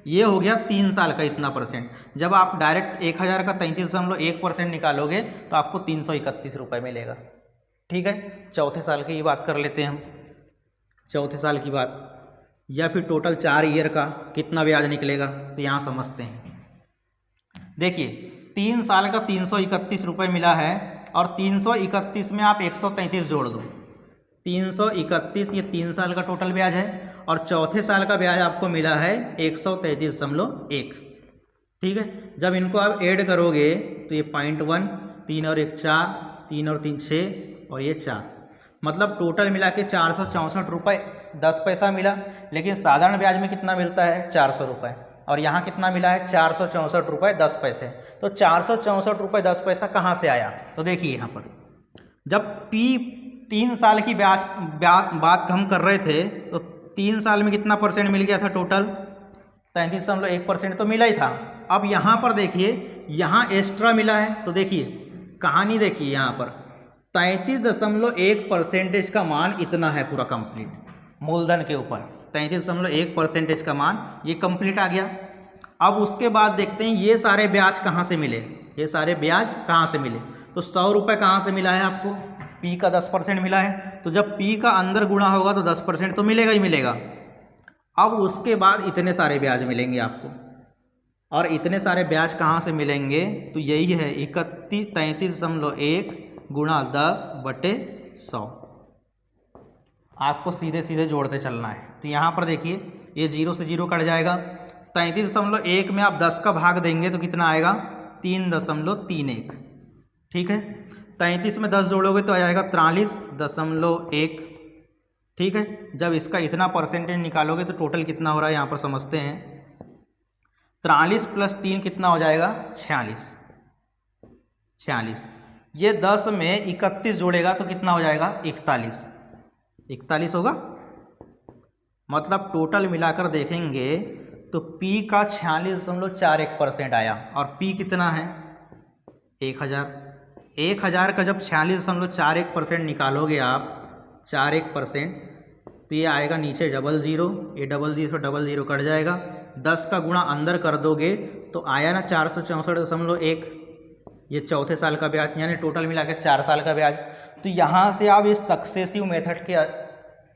ये हो गया 3 साल का इतना %। जब आप डायरेक्ट 1000 का 33.1% निकालोगे तो आपको 331 रुपये मिलेगा। ठीक है, चौथे साल की बात कर लेते हैं हम, चौथे साल की बात, या फिर टोटल 4 ईयर का कितना ब्याज निकलेगा, तो यहाँ समझते हैं। देखिए 3 साल का 331 रुपये मिला है और 331 में आप 133 जोड़ दो, 331 ये 3 साल का टोटल ब्याज है और चौथे साल का ब्याज आपको मिला है 133.1। ठीक है, जब इनको आप ऐड करोगे तो ये 0.1, 3 और 1 4, 3 और 3 6 और ये 4, मतलब टोटल मिला के 464 रुपये 10 पैसा मिला। लेकिन साधारण ब्याज में कितना मिलता है, 400 रुपये, और यहाँ कितना मिला है, 464 रुपये 10 पैसे। तो 464 रुपये 10 पैसा कहाँ से आया, तो देखिए यहाँ पर जब P 3 साल की बात हम कर रहे थे तो 3 साल में कितना परसेंट मिल गया था, टोटल 33.1% तो मिला ही था। अब यहाँ पर देखिए यहाँ एक्स्ट्रा मिला है, तो देखिए कहानी देखिए यहाँ पर 33.1% का मान इतना है पूरा कंप्लीट, मूलधन के ऊपर 33.1% का मान ये कंप्लीट आ गया। अब उसके बाद देखते हैं ये सारे ब्याज कहाँ से मिले, ये सारे ब्याज कहाँ से मिले, तो 100 रुपये कहाँ से मिला है आपको, P का 10% मिला है, तो जब P का अंदर गुणा होगा तो 10% तो मिलेगा ही मिलेगा। अब उसके बाद इतने सारे ब्याज मिलेंगे आपको, और इतने सारे ब्याज कहाँ से मिलेंगे, तो यही है 33.1 गुणा 10/100, आपको सीधे सीधे जोड़ते चलना है। तो यहाँ पर देखिए ये 0 से 0 कट जाएगा, 33.1 में आप 10 का भाग देंगे तो कितना आएगा, 3.31। ठीक है, 33 में 10 जोड़ोगे तो आ जाएगा 43.1। ठीक है, जब इसका इतना परसेंटेज निकालोगे तो टोटल कितना हो रहा है यहाँ पर समझते हैं, 43 + 3 कितना हो जाएगा, 46। ये 10 में 31 जोड़ेगा तो कितना हो जाएगा, 41 होगा। मतलब टोटल मिलाकर देखेंगे तो P का 46.41% आया, और P कितना है, 1000 का जब 46.41% निकालोगे आप, 41%, तो ये आएगा नीचे 00, ये 00 कट जाएगा, 10 का गुणा अंदर कर दोगे तो आया ना 464.1, ये चौथे साल का ब्याज, यानी टोटल मिला के 4 साल का ब्याज। तो यहाँ से आप इस सक्सेसिव मेथड के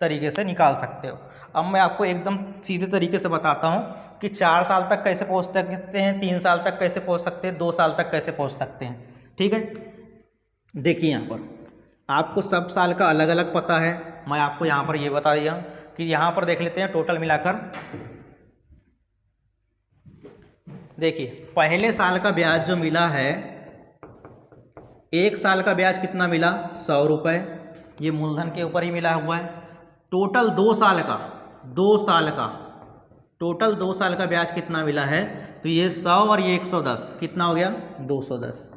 तरीके से निकाल सकते हो। अब मैं आपको एकदम सीधे तरीके से बताता हूँ कि 4 साल तक कैसे पहुँच सकते हैं, 3 साल तक कैसे पहुँच सकते हैं, 2 साल तक कैसे पहुँच सकते हैं। ठीक है, देखिए यहाँ पर आपको सब साल का अलग अलग पता है, मैं आपको यहाँ पर ये बता दिया कि यहाँ पर देख लेते हैं टोटल मिलाकर। देखिए पहले साल का ब्याज जो मिला है, 1 साल का ब्याज कितना मिला, 100 रुपये, ये मूलधन के ऊपर ही मिला हुआ है। टोटल 2 साल का टोटल 2 साल का ब्याज कितना मिला है, तो ये 100 और ये 110 कितना हो गया, 210।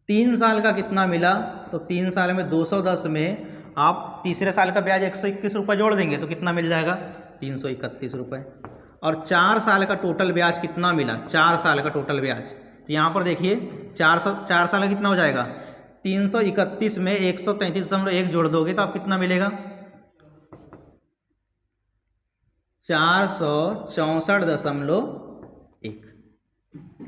3 साल का कितना मिला, तो 3 साल में 210 में आप तीसरे साल का ब्याज 121 रुपये जोड़ देंगे तो कितना मिल जाएगा, 331 रुपये। और 4 साल का टोटल ब्याज कितना मिला, 4 साल का टोटल ब्याज, तो यहाँ पर देखिए 4 साल का कितना हो जाएगा, 331 में 133.1 जोड़ दोगे तो आप कितना मिलेगा, 464.1,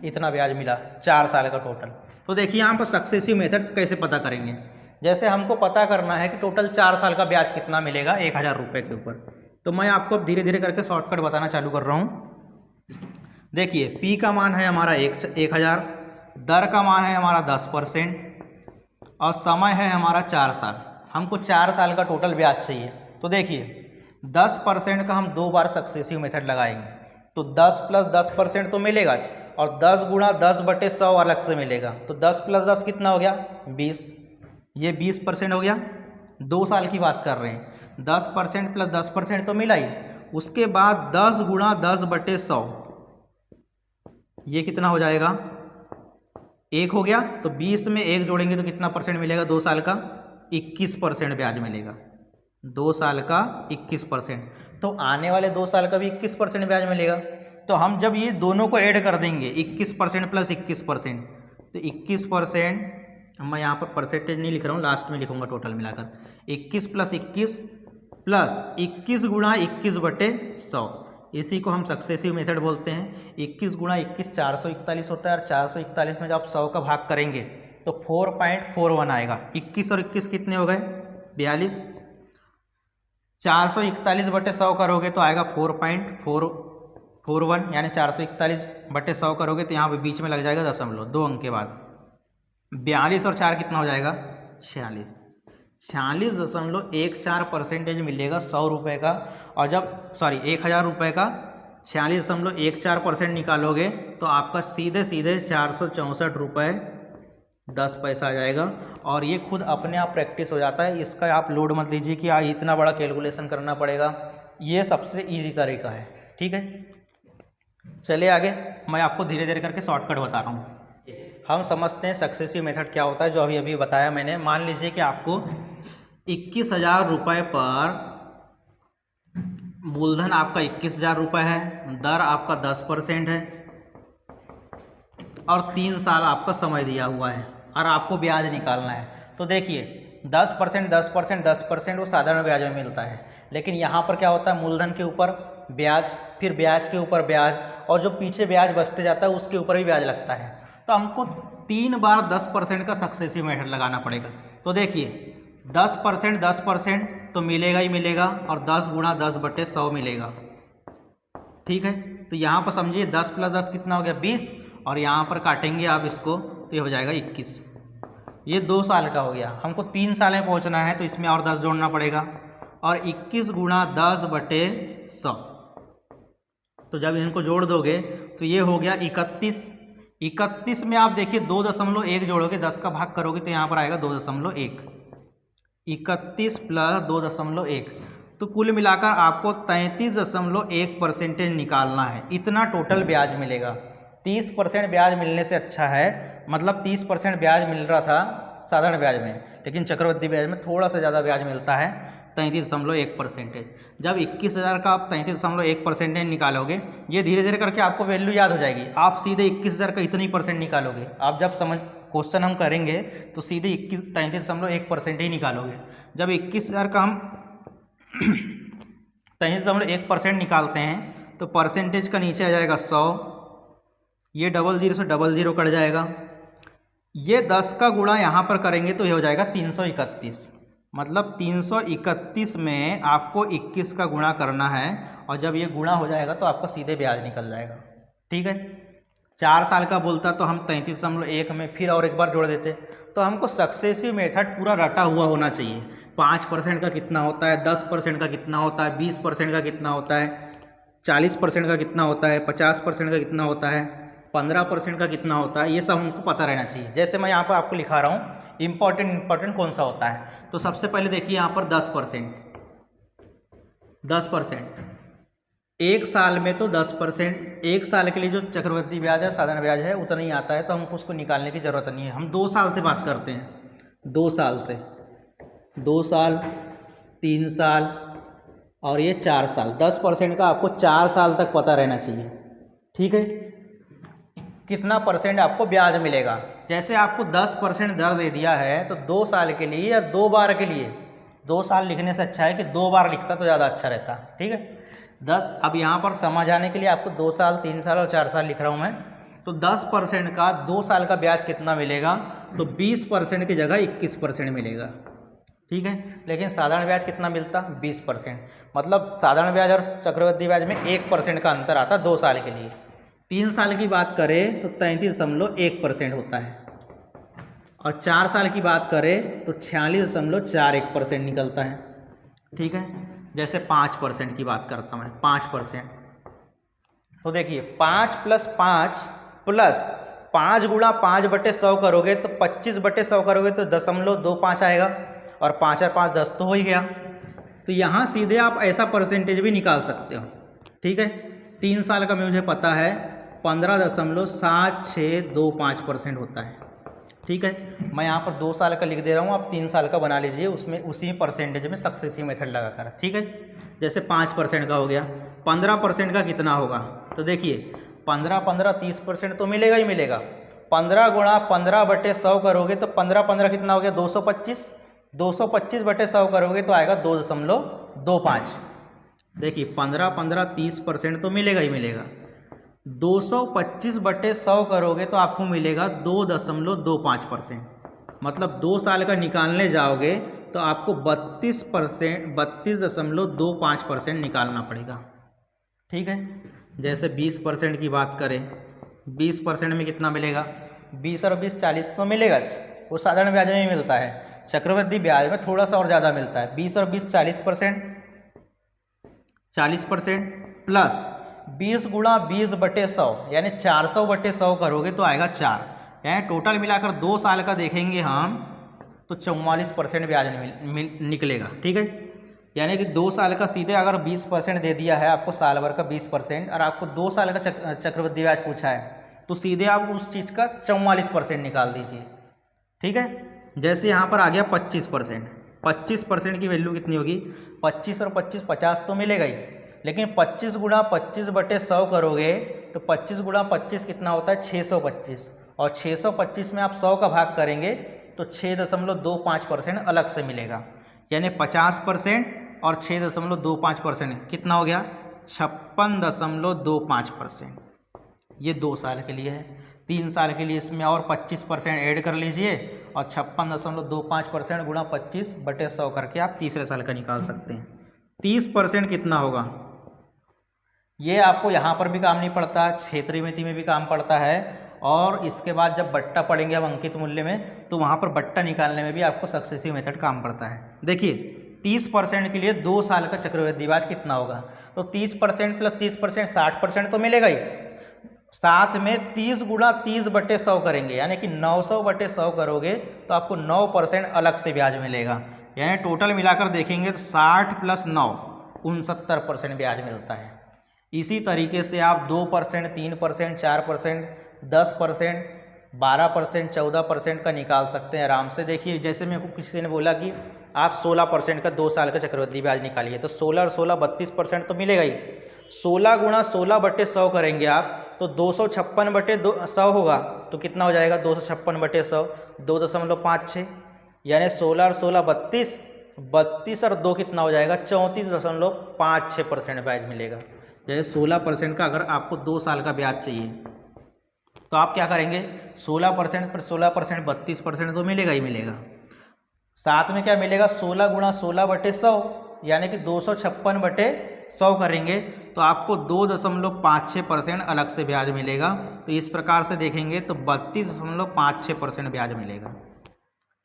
इतना ब्याज मिला 4 साल का टोटल। तो देखिए यहाँ पर सक्सेसिव मेथड कैसे पता करेंगे, जैसे हमको पता करना है कि टोटल 4 साल का ब्याज कितना मिलेगा 1000 रुपये के ऊपर, तो मैं आपको धीरे धीरे करके शॉर्टकट बताना चालू कर रहा हूँ। देखिए P का मान है हमारा 1000, दर का मान है हमारा 10% और समय है हमारा 4 साल। हमको 4 साल का टोटल ब्याज चाहिए, तो देखिए 10% का हम 2 बार सक्सेसिव मेथड लगाएंगे तो 10 + 10% तो मिलेगा, और 10 गुणा 10/100 अलग से मिलेगा, तो 10 + 10 कितना हो गया, 20, ये 20% हो गया। 2 साल की बात कर रहे हैं, 10% + 10% तो मिला ही, उसके बाद 10 गुणा 10/100 ये कितना हो जाएगा, 1 हो गया, तो 20 में 1 जोड़ेंगे तो कितना परसेंट मिलेगा, 2 साल का 21% ब्याज मिलेगा, 2 साल का 21%। तो आने वाले 2 साल का भी 21% ब्याज मिलेगा। तो हम जब ये दोनों को ऐड कर देंगे 21% + 21%, तो 21%, मैं यहाँ पर परसेंटेज नहीं लिख रहा हूँ, लास्ट में लिखूँगा टोटल मिलाकर, 21 + 21 + 21 गुणा 21/100, इसी को हम सक्सेसिव मेथड बोलते हैं। 21 गुणा 21 441 होता है, और 441 में जब आप 100 का भाग करेंगे तो 4.41 आएगा। 21 और 21 कितने हो गए, 42। 441/100 करोगे तो आएगा 4.441, यानी 441/100 करोगे तो यहाँ पे बीच में लग जाएगा दशमलव 2 अंक के बाद। 42 और 4 कितना हो जाएगा 46। 46.14% मिलेगा 100 रुपये का। और जब 1000 रुपये का 46.14% निकालोगे तो आपका सीधे 464 रुपये 10 पैसा आ जाएगा। और ये खुद अपने आप प्रैक्टिस हो जाता है, इसका आप लोड मत लीजिए कि इतना बड़ा कैलकुलेशन करना पड़ेगा। ये सबसे इजी तरीका है, ठीक है। चलिए आगे, मैं आपको धीरे धीरे करके शॉर्टकट बता रहा हूँ। हम समझते हैं सक्सेसिव मेथड क्या होता है, जो अभी बताया मैंने। मान लीजिए कि आपको 21,000 रुपये पर, मूलधन आपका 21,000 रुपये है, दर आपका 10% है और 3 साल आपका समय दिया हुआ है और आपको ब्याज निकालना है। तो देखिए 10% वो साधारण ब्याज में मिलता है, लेकिन यहाँ पर क्या होता है, मूलधन के ऊपर ब्याज, फिर ब्याज के ऊपर ब्याज, और जो पीछे ब्याज बचते जाता है उसके ऊपर भी ब्याज लगता है। तो हमको 3 बार 10% का सक्सेसिव मेथड लगाना पड़ेगा। तो देखिए 10% तो मिलेगा ही मिलेगा, और 10 गुणा 10/100 मिलेगा, ठीक है। तो यहाँ पर समझिए 10 + 10 कितना हो गया 20, और यहाँ पर काटेंगे आप इसको तो ये हो जाएगा 21। ये 2 साल का हो गया। हमको 3 साल में पहुँचना है तो इसमें और 10 जोड़ना पड़ेगा, और 21 गुणा 10/100। तो जब इनको जोड़ दोगे तो ये हो गया 31। 31 में आप देखिए 2.1 जोड़ोगे, 10 का भाग करोगे तो यहाँ पर आएगा 2.1। 31 + 2.1, तो कुल मिलाकर आपको 33.1% निकालना है। इतना टोटल ब्याज मिलेगा। 30% ब्याज मिलने से अच्छा है, मतलब 30% ब्याज मिल रहा था साधारण ब्याज में, लेकिन चक्रवृद्धि ब्याज में थोड़ा सा ज़्यादा ब्याज मिलता है, 33.1%। जब 21,000 का आप 33.1% निकालोगे, ये धीरे धीरे करके आपको वैल्यू याद हो जाएगी। आप सीधे 21,000 का इतनी % निकालोगे। आप जब क्वेश्चन हम करेंगे तो सीधे 33.1% ही निकालोगे। जब 21,000 का हम 33.1% निकालते हैं तो परसेंटेज का नीचे आ जाएगा 100, ये 00 से 00 कट जाएगा। ये 10 का गुणा यहाँ पर करेंगे तो ये हो जाएगा 331। मतलब 331 में आपको 21 का गुणा करना है, और जब ये गुणा हो जाएगा तो आपका सीधे ब्याज निकल जाएगा, ठीक है। 4 साल का बोलता तो हम 33.1 में फिर और एक बार जोड़ देते। तो हमको सक्सेसिव मेथड पूरा रटा हुआ होना चाहिए। 5% का कितना होता है, 10% का कितना होता है, 20% का कितना होता है, 40% का कितना होता है, 50% का कितना होता है, 15% का कितना होता है, ये सब हमको पता रहना चाहिए। जैसे मैं यहाँ पर आपको लिखा रहा हूँ इम्पॉर्टेंट कौन सा होता है। तो सबसे पहले देखिए यहाँ पर 10%। एक साल में तो 10%, एक साल के लिए जो चक्रवृद्धि ब्याज है, साधारण ब्याज है, उतना ही आता है, तो हमको उसको निकालने की ज़रूरत नहीं है। हम 2 साल से बात करते हैं, 2 साल से, 2 साल, 3 साल और ये 4 साल। 10% का आपको 4 साल तक पता रहना चाहिए, ठीक है। कितना % आपको ब्याज मिलेगा। जैसे आपको 10% दर दे दिया है तो 2 साल के लिए या 2 बार के लिए, 2 साल लिखने से अच्छा है कि 2 बार लिखता तो ज़्यादा अच्छा रहता, ठीक है। 10, अब यहाँ पर समझ आने के लिए आपको 2 साल, 3 साल और 4 साल लिख रहा हूँ मैं। तो 10% का 2 साल का ब्याज कितना मिलेगा, तो 20% की जगह 21% मिलेगा, ठीक है। लेकिन साधारण ब्याज कितना मिलता, 20%। मतलब साधारण ब्याज और चक्रवृद्धि ब्याज में 1% का अंतर आता 2 साल के लिए। 3 साल की बात करें तो 33.1% होता है, और 4 साल की बात करें तो 46.41% निकलता है, ठीक है। जैसे 5% की बात करता हूँ मैं, 5%। तो देखिए 5 + 5 प्लस 5 गुणा 5/100 करोगे तो 25/100 करोगे तो 0.25 आएगा, और 5 और 5 10 तो हो ही गया। तो यहाँ सीधे आप ऐसा परसेंटेज भी निकाल सकते हो, ठीक है। 3 साल का मुझे पता है 15.7625% होता है, ठीक है। मैं यहाँ पर 2 साल का लिख दे रहा हूँ, आप 3 साल का बना लीजिए, उसमें उसी परसेंटेज में सक्सेसिव मेथड लगाकर, ठीक है। जैसे 5% का हो गया, 15% का कितना होगा, तो देखिए 15 30% तो मिलेगा ही मिलेगा। 15 गुणा 15/100 करोगे तो 15 कितना हो गया 225, 225/100 करोगे तो आएगा 2.25। देखिए 15 30% तो मिलेगा ही मिलेगा। 225/100 करोगे तो आपको मिलेगा 2.25%। मतलब 2 साल का निकालने जाओगे तो आपको 32.25% निकालना पड़ेगा। ठीक है, जैसे 20% की बात करें, 20% में कितना मिलेगा? 20 और 20 40 तो मिलेगा, वो साधारण ब्याज में ही मिलता है। चक्रवृद्धि ब्याज में थोड़ा सा और ज़्यादा मिलता है। 20 और 20 40% प्लस 20 गुणा 20/100 यानी 400/100 करोगे तो आएगा 4, यानी टोटल मिलाकर 2 साल का देखेंगे हम तो 44% ब्याज निकलेगा। ठीक है, यानी कि 2 साल का सीधे अगर 20% दे दिया है आपको, साल भर का 20%, और आपको 2 साल का चक्रवृद्धि ब्याज पूछा है तो सीधे आप उस चीज़ का 44% निकाल दीजिए। ठीक है, जैसे यहाँ पर आ गया 25%। 25% की वैल्यू कितनी होगी? 25 और 25 50 तो मिलेगा ही, लेकिन 25 गुणा 25/100 करोगे तो 25 गुणा 25 कितना होता है? 625, और 625 में आप 100 का भाग करेंगे तो 6.25% अलग से मिलेगा, यानी 50% और 6.25% कितना हो गया? 56.25%। ये 2 साल के लिए है। 3 साल के लिए इसमें और 25% ऐड कर लीजिए और 56.25% गुणा 25/100 करके आप तीसरे साल का निकाल सकते हैं। 30% कितना होगा? ये आपको यहाँ पर भी काम नहीं पड़ता, क्षेत्रीय मिति में भी काम पड़ता है, और इसके बाद जब बट्टा पढ़ेंगे हम अंकित मूल्य में तो वहाँ पर बट्टा निकालने में भी आपको सक्सेसिव मेथड काम पड़ता है। देखिए 30% के लिए 2 साल का चक्रवृद्धि ब्याज कितना होगा? तो 30% प्लस 30% 60% तो मिलेगा ही, साथ में 30 गुणा 30/100 करेंगे, यानी कि 900/100 करोगे तो आपको 9% अलग से ब्याज मिलेगा, यानी टोटल मिलाकर देखेंगे तो 60 + 9 69% ब्याज मिलता है। इसी तरीके से आप 2%, 3%, 4%, 10%, 12%, 14% का निकाल सकते हैं आराम से। देखिए जैसे मेरे को किसी ने बोला कि आप 16% का 2 साल का चक्रवृद्धि ब्याज निकालिए, तो 16 और 16 32% तो मिलेगा ही। 16 गुणा 16/100 करेंगे आप तो 256/100 होगा, तो कितना हो जाएगा? 256/100 2.56, यानी 16 और 16 32, 32 और 2 कितना हो जाएगा? 34.56% ब्याज मिलेगा। जैसे 16% का अगर आपको 2 साल का ब्याज चाहिए तो आप क्या करेंगे? 16% पर 16% 32% तो मिलेगा ही मिलेगा, साथ में क्या मिलेगा? 16 गुणा 16/100 यानी कि 256/100 करेंगे तो आपको 2.56% अलग से ब्याज मिलेगा। तो इस प्रकार से देखेंगे तो 32.56% ब्याज मिलेगा।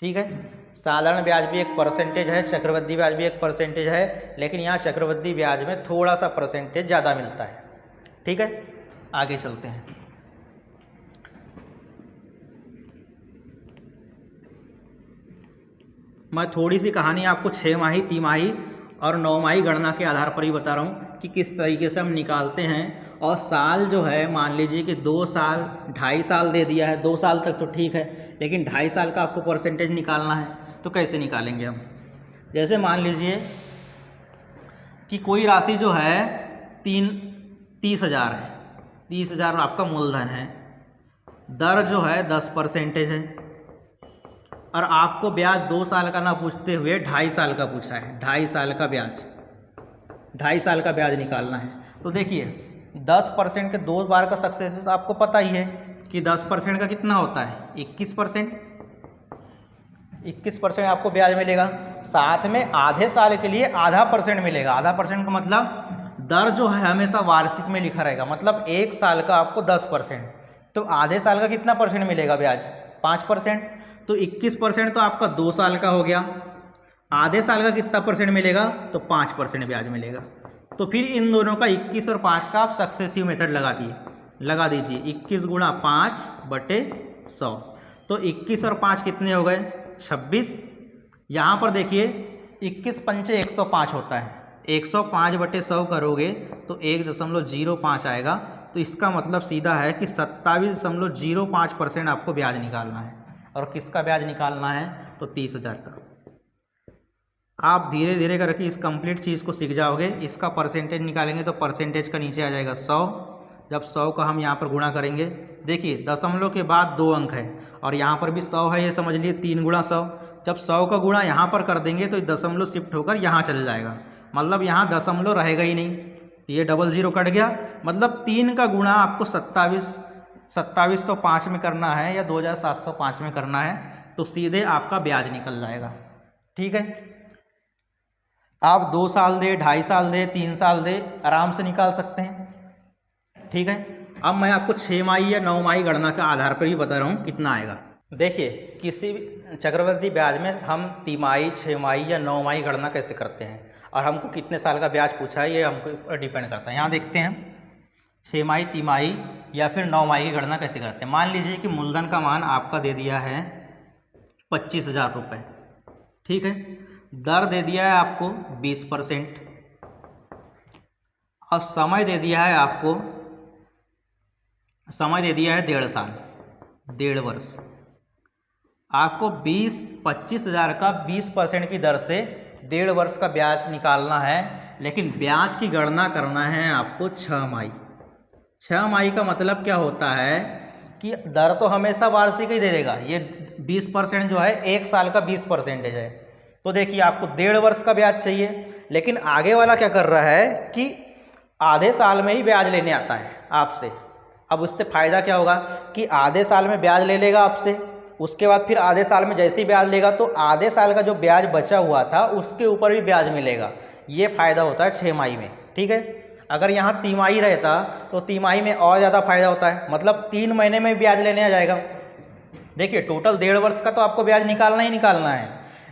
ठीक है, साधारण ब्याज भी एक परसेंटेज है, चक्रवृद्धि ब्याज भी एक परसेंटेज है, लेकिन यहाँ चक्रवृद्धि ब्याज में थोड़ा सा परसेंटेज ज़्यादा मिलता है। ठीक है, आगे चलते हैं। मैं थोड़ी सी कहानी आपको 6 माही, तिमाही और 9 माही गणना के आधार पर ही बता रहा हूँ कि किस तरीके से हम निकालते हैं। और साल जो है मान लीजिए कि 2 साल 2.5 साल दे दिया है, 2 साल तक तो ठीक है, लेकिन 2.5 साल का आपको परसेंटेज निकालना है तो कैसे निकालेंगे हम? जैसे मान लीजिए कि कोई राशि जो है 30,000 है, 30,000 आपका मूलधन है, दर जो है 10% है, और आपको ब्याज 2 साल का ना पूछते हुए 2.5 साल का पूछा है। 2.5 साल का ब्याज, 2.5 साल का ब्याज निकालना है। तो देखिए 10% के 2 बार का सक्सेस तो आपको पता ही है कि 10% का कितना होता है? 21%। 21% आपको ब्याज मिलेगा, साथ में आधे साल के लिए आधा % मिलेगा। आधा % का मतलब दर जो है हमेशा वार्षिक में लिखा रहेगा, मतलब 1 साल का आपको 10%, तो आधे साल का कितना % मिलेगा ब्याज? 5%। तो 21% तो आपका 2 साल का हो गया, आधे साल का कितना % मिलेगा? तो 5% ब्याज मिलेगा। तो फिर इन दोनों का 21 और 5 का आप सक्सेसिव मेथड लगा दीजिए। 21 गुणा 5/100, तो 21 और 5 कितने हो गए? 26। यहाँ पर देखिए 21 पंचे 105 होता है, 105/100 करोगे तो 1.05 आएगा। तो इसका मतलब सीधा है कि 27.05% आपको ब्याज निकालना है। और किसका ब्याज निकालना है? तो 30,000 का। आप धीरे धीरे करके इस कंप्लीट चीज़ को सीख जाओगे। इसका परसेंटेज निकालेंगे तो परसेंटेज का नीचे आ जाएगा 100। जब 100 का हम यहाँ पर गुणा करेंगे, देखिए दशमलव के बाद 2 अंक है और यहाँ पर भी 100 है, ये समझ लिए 3 गुणा 100। जब 100 का गुणा यहाँ पर कर देंगे तो दशमलव शिफ्ट होकर यहाँ चल जाएगा, मतलब यहाँ दशमलव रहेगा ही नहीं, ये 00 कट गया। मतलब 3 का गुणा आपको 2705 में करना है या 2705 में करना है, तो सीधे आपका ब्याज निकल जाएगा। ठीक है, आप 2 साल दे, 2.5 साल दे, 3 साल दे, आराम से निकाल सकते हैं। ठीक है, अब मैं आपको 6 माही या 9 माही गणना के आधार पर ही बता रहा हूँ कितना आएगा। देखिए, किसी भी चक्रवृद्धि ब्याज में हम तिमाही, 6 माही या 9 माही गणना कैसे करते हैं और हमको कितने साल का ब्याज पूछा है ये हमको डिपेंड करता है। यहाँ देखते हैं 6 माही, तिमाही या फिर 9 माही की गणना कैसे करते हैं। मान लीजिए कि मूलधन का मान आपका दे दिया है 25,000 रुपये। ठीक है, दर दे दिया है आपको 20%। अब समय दे दिया है आपको, समय दे दिया है 1.5 साल, 1.5 वर्ष। आपको 25,000 का 20% की दर से 1.5 वर्ष का ब्याज निकालना है, लेकिन ब्याज की गणना करना है आपको 6 माही। 6 माही का मतलब क्या होता है कि दर तो हमेशा वार्षिक ही दे देगा। ये 20% जो है 1 साल का 20% है। तो देखिए, आपको 1.5 वर्ष का ब्याज चाहिए, लेकिन आगे वाला क्या कर रहा है कि आधे साल में ही ब्याज लेने आता है आपसे। अब उससे फ़ायदा क्या होगा कि आधे साल में ब्याज ले लेगा आपसे, उसके बाद फिर आधे साल में जैसे ही ब्याज लेगा तो आधे साल का जो ब्याज बचा हुआ था उसके ऊपर भी ब्याज मिलेगा। ये फ़ायदा होता है 6 माही में। ठीक है, अगर यहाँ तिमाही रहता तो तिमाही में और ज़्यादा फायदा होता है, मतलब 3 महीने में ब्याज लेने आ जाएगा। देखिए, टोटल 1.5 वर्ष का तो आपको ब्याज निकालना ही निकालना है,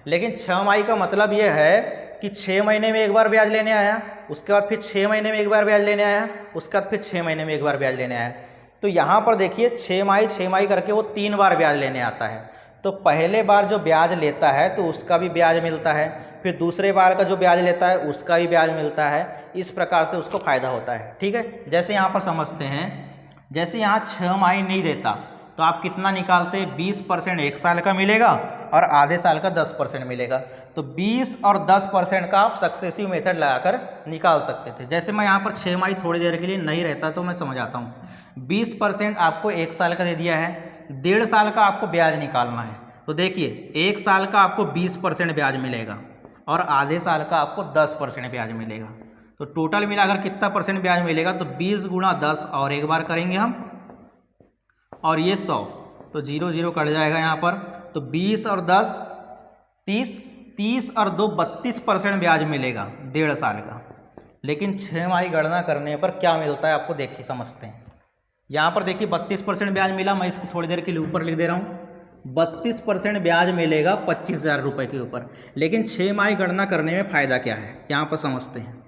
लेकिन 6 माही का मतलब ये है कि 6 महीने में एक बार ब्याज लेने आया, उसके बाद फिर 6 महीने में एक बार ब्याज लेने आया, उसके बाद फिर 6 महीने में एक बार ब्याज लेने आया। तो यहाँ पर देखिए 6 माही करके वो 3 बार ब्याज लेने आता है। तो पहले बार जो ब्याज लेता है तो उसका भी ब्याज मिलता है, फिर दूसरे बार का जो ब्याज लेता है उसका भी ब्याज मिलता है। इस प्रकार से उसको फ़ायदा होता है। ठीक है, जैसे यहाँ पर समझते हैं, जैसे यहाँ 6 माही नहीं देता तो आप कितना निकालते, 20% 1 साल का मिलेगा और आधे साल का 10% मिलेगा। तो 20 और 10% का आप सक्सेसिव मेथड लगाकर निकाल सकते थे। जैसे मैं यहाँ पर 6 माही थोड़ी देर के लिए नहीं रहता तो मैं समझाता हूँ। 20% आपको 1 साल का दे दिया है, 1.5 साल का आपको ब्याज निकालना है। तो देखिए, 1 साल का आपको 20% ब्याज मिलेगा और आधे साल का आपको 10% ब्याज मिलेगा। तो टोटल मिलाकर कितना परसेंट ब्याज मिलेगा, तो 20 गुणा 10 और एक बार करेंगे हम, और ये 100, तो 0 0 कट जाएगा यहाँ पर। तो 20 और 10 30, 30 और 2 32% ब्याज मिलेगा 1.5 साल का। लेकिन 6 माही गणना करने पर क्या मिलता है आपको देखिए, समझते हैं। यहाँ पर देखिए 32% ब्याज मिला, मैं इसको थोड़ी देर के लिए ऊपर लिख दे रहा हूँ। 32% ब्याज मिलेगा 25,000 रुपये के ऊपर। लेकिन 6 माही गणना करने में फ़ायदा क्या है, यहाँ पर समझते हैं।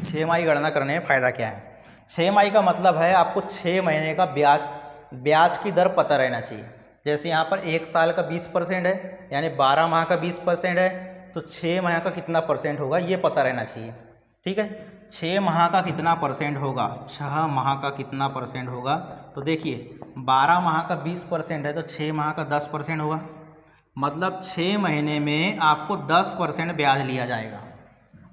6 माही गणना करने में फ़ायदा क्या है। 6 माही का मतलब है आपको 6 महीने का ब्याज की दर पता रहना चाहिए। जैसे यहाँ पर 1 साल का 20% है, यानी 12 माह का 20% है, तो 6 माह का कितना परसेंट होगा ये पता रहना चाहिए। ठीक है, 6 माह का कितना परसेंट होगा, 6 माह का कितना परसेंट होगा। तो देखिए 12 माह का 20% है तो 6 माह का 10% होगा, मतलब 6 महीने में आपको 10% ब्याज लिया जाएगा।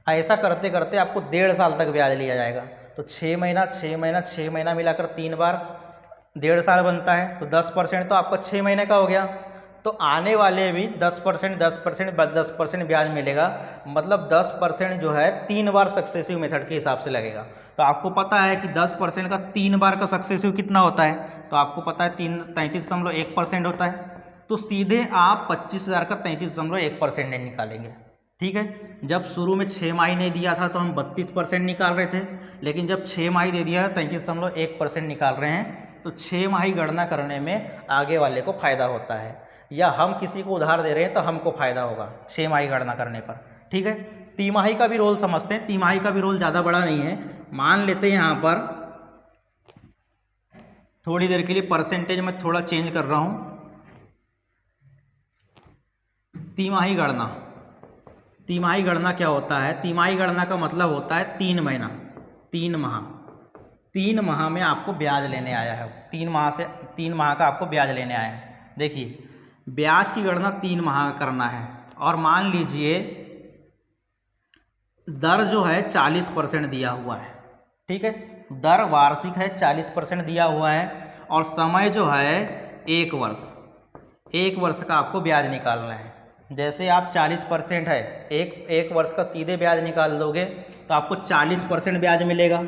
ऐसा करते करते आपको 1.5 साल तक ब्याज लिया जाएगा। तो 6 महीना 6 महीना 6 महीना मिलाकर 3 बार 1.5 साल बनता है, तो 10% तो आपका 6 महीने का हो गया। तो आने वाले भी 10% 10% 10% ब्याज मिलेगा, मतलब 10% जो है 3 बार सक्सेसिव मेथड के हिसाब से लगेगा। तो आपको पता है कि 10% का 3 बार का सक्सेसिव कितना होता है, तो आपको पता है 33.1% होता है। तो सीधे आप 25,000 का 33.1% निकालेंगे। ठीक है, जब शुरू में 6 माही नहीं दिया था तो हम 32% निकाल रहे थे, लेकिन जब 6 माही दे दिया है 33.1% निकाल रहे हैं। तो 6 माही गणना करने में आगे वाले को फ़ायदा होता है, या हम किसी को उधार दे रहे हैं तो हमको फ़ायदा होगा 6 माही गणना करने पर। ठीक है, तिमाही का भी रोल समझते हैं। तिमाही का भी रोल ज़्यादा बड़ा नहीं है। मान लेते हैं यहाँ पर थोड़ी देर के लिए परसेंटेज में थोड़ा चेंज कर रहा हूँ। तिमाही गणना क्या होता है, तिमाही गणना का मतलब होता है 3 महीना, 3 माह। 3 माह में आपको ब्याज लेने आया है, 3 माह का आपको ब्याज लेने आया है। देखिए, ब्याज की गणना 3 माह करना है, और मान लीजिए दर जो है 40% दिया हुआ है। ठीक है, दर वार्षिक है, 40% दिया हुआ है, और समय जो है 1 वर्ष, 1 वर्ष का आपको ब्याज निकालना है। जैसे आप 40% है, एक वर्ष का सीधे ब्याज निकाल दोगे तो आपको 40% ब्याज मिलेगा।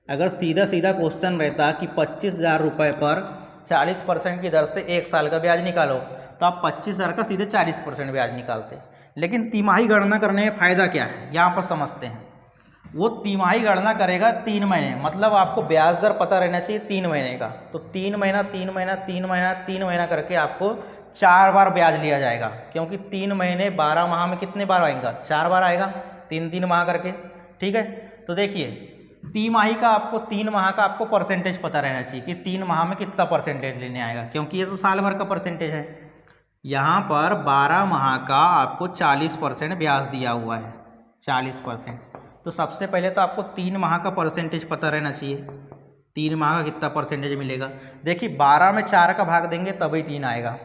अगर सीधा सीधा क्वेश्चन रहता कि 25,000 रुपये पर 40% की दर से 1 साल का ब्याज निकालो, तो आप 25,000 का सीधे 40% ब्याज निकालते। लेकिन तिमाही गणना करने में फ़ायदा क्या है, यहाँ पर समझते हैं। वो तिमाही गणना करेगा 3 महीने, मतलब आपको ब्याज दर पता रहना चाहिए 3 महीने का। तो 3 महीना 3 महीना 3 महीना 3 महीना करके आपको 4 बार ब्याज लिया जाएगा, क्योंकि 3 महीने 12 माह में कितने बार आएगा, 4 बार आएगा, 3 माह करके। ठीक है, तो देखिए तिमाही का आपको 3 माह का आपको परसेंटेज पता रहना चाहिए कि 3 माह में कितना परसेंटेज लेने आएगा, क्योंकि ये तो साल भर का परसेंटेज है। यहाँ पर 12 माह का आपको 40% ब्याज दिया हुआ है, 40%। तो सबसे पहले तो आपको 3 माह का परसेंटेज पता रहना चाहिए, 3 माह का कितना परसेंटेज मिलेगा। देखिए 12 में 4 का भाग देंगे तभी 3 आएगा,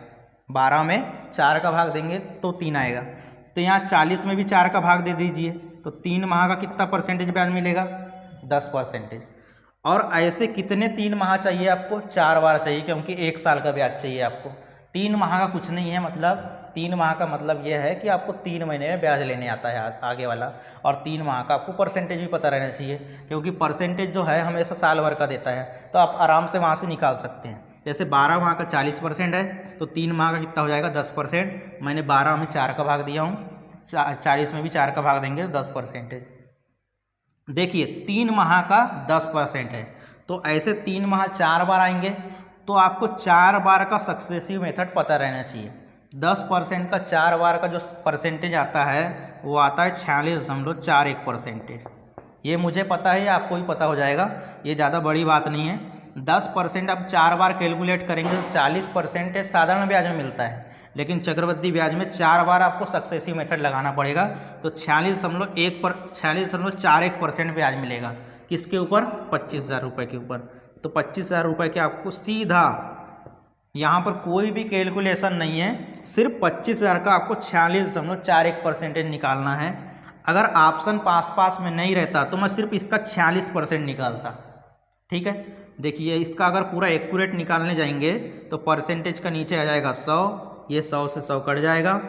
12 में 4 का भाग देंगे तो 3 आएगा। तो यहाँ 40 में भी 4 का भाग दे दीजिए, तो 3 माह का कितना परसेंटेज ब्याज मिलेगा, 10%। और ऐसे कितने 3 माह चाहिए आपको, 4 बार चाहिए, क्योंकि 1 साल का ब्याज चाहिए आपको। 3 माह का कुछ नहीं है, मतलब 3 माह का मतलब यह है कि आपको 3 महीने में ब्याज लेने आता है आगे वाला। और 3 माह का आपको परसेंटेज भी पता रहना चाहिए, क्योंकि परसेंटेज जो है हमेशा साल भर का देता है, तो आप आराम से वहाँ से निकाल सकते हैं। जैसे 12 माह का 40% है, तो 3 माह का कितना हो जाएगा, 10%। मैंने 12 में 4 का भाग दिया हूँ, 40 में भी 4 का भाग देंगे तो 10%। देखिए 3 माह का 10% है, तो ऐसे 3 माह 4 बार आएंगे, तो आपको 4 बार का सक्सेसिव मेथड पता रहना चाहिए। 10% का 4 बार का जो परसेंटेज आता है वो आता है 46.41%। ये मुझे पता है, आपको भी पता हो जाएगा, ये ज़्यादा बड़ी बात नहीं है। 10% अब 4 बार कैलकुलेट करेंगे तो 40% साधारण ब्याज में मिलता है, लेकिन चक्रवृद्धि ब्याज में 4 बार आपको सक्सेसिव मेथड लगाना पड़ेगा, तो 46.41% ब्याज मिलेगा। किसके ऊपर, 25,000 रुपये के ऊपर। तो 25,000 रुपये के आपको सीधा, यहाँ पर कोई भी कैलकुलेशन नहीं है, सिर्फ 25,000 का आपको 46.41% निकालना है। अगर ऑप्शन पास में नहीं रहता तो मैं सिर्फ इसका 46% निकालता। ठीक है, देखिए इसका अगर पूरा एक्यूरेट निकालने जाएंगे तो परसेंटेज का नीचे आ जाएगा 100, ये 100 से 100 कट जाएगा।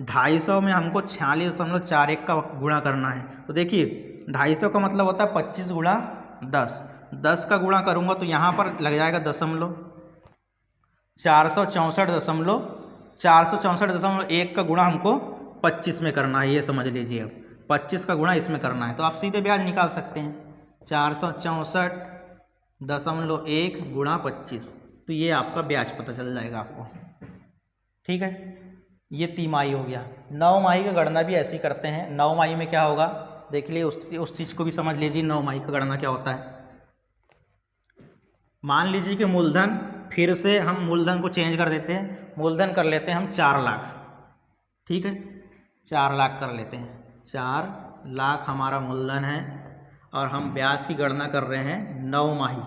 250 में हमको 46.41 का गुणा करना है, तो देखिए 250 का मतलब होता है 25 गुणा 10, 10 का गुणा करूँगा तो यहाँ पर लग जाएगा दशमलव, 464.1 का गुणा हमको 25 में करना है, ये समझ लीजिए। अब 25 का गुणा इसमें करना है, तो आप सीधे ब्याज निकाल सकते हैं, 464.1 गुणा 25, तो ये आपका ब्याज पता चल जाएगा आपको। ठीक है, ये तिमाही हो गया। 9 माही का गणना भी ऐसे ही करते हैं। 9 माही में क्या होगा, देख लीजिए, उस चीज़ को भी समझ लीजिए। 9 माही का गणना क्या होता है। मान लीजिए कि मूलधन, फिर से हम मूलधन को चेंज कर देते हैं, मूलधन कर लेते हैं हम 4 लाख। ठीक है, 4 लाख कर लेते हैं, 4 लाख हमारा मूलधन है, और हम ब्याज की गणना कर रहे हैं 9 माही,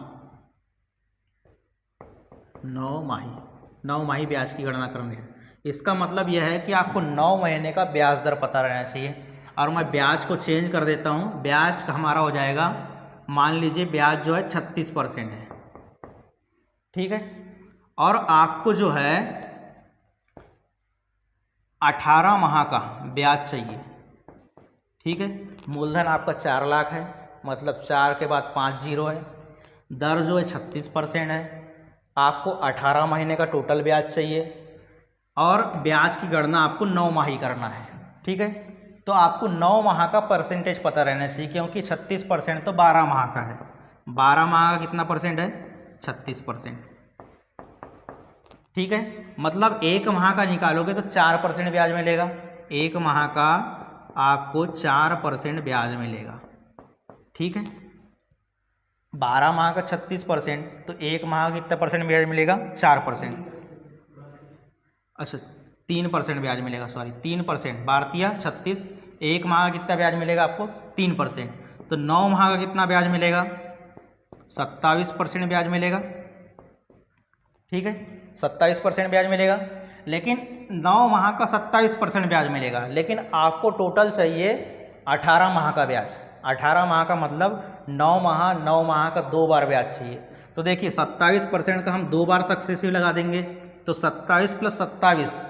9 माही ब्याज की गणना कर रहे हैं। इसका मतलब यह है कि आपको 9 महीने का ब्याज दर पता रहना चाहिए। और मैं ब्याज को चेंज कर देता हूँ, ब्याज का हमारा हो जाएगा, मान लीजिए ब्याज जो है 36% है। ठीक है, और आपको जो है 18 माह का ब्याज चाहिए। ठीक है, मूलधन आपका 4 लाख है, मतलब 4 के बाद 5 जीरो है, दर जो है 36% है, आपको 18 महीने का टोटल ब्याज चाहिए, और ब्याज की गणना आपको 9 माही करना है। ठीक है, तो आपको 9 माह का परसेंटेज पता रहना चाहिए, क्योंकि 36% तो 12 माह का है, 12 माह का कितना परसेंट है, 36%। ठीक है, मतलब 1 माह का निकालोगे तो 4% ब्याज मिलेगा, 1 माह का आपको 4% ब्याज मिलेगा। ठीक है, 12 माह का 36%, तो 1 माह का कितना परसेंट ब्याज मिलेगा, 4%। अच्छा 3% ब्याज मिलेगा, सॉरी 3%, भारतीय 36, 1 माह का कितना ब्याज मिलेगा आपको, 3%। तो 9 माह का कितना ब्याज मिलेगा, 27% ब्याज मिलेगा। ठीक है, 27% ब्याज मिलेगा, लेकिन 9 माह का 27% ब्याज मिलेगा, लेकिन आपको टोटल चाहिए 18 माह का ब्याज। 18 माह का मतलब 9 माह का 2 बार ब्याज चाहिए। तो देखिए 27% का हम 2 बार सक्सेसिव लगा देंगे, तो 27 + 27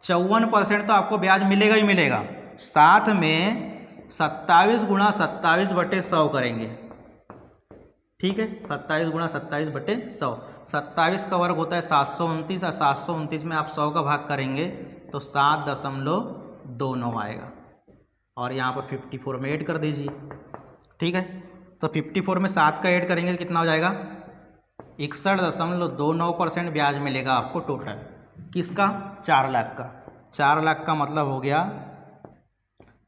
54% तो आपको ब्याज मिलेगा ही मिलेगा। साथ में 27 × 27/100 करेंगे, ठीक है, 27 गुणा 27/100। 27 का वर्ग होता है 729 और 729 में आप 100 का भाग करेंगे तो 7.29 आएगा और यहाँ पर 54 में ऐड कर दीजिए। ठीक है, तो 54 में 7 का ऐड करेंगे तो कितना हो जाएगा 61.29% ब्याज मिलेगा आपको टोटल। किसका? 4 लाख का। 4 लाख का मतलब हो गया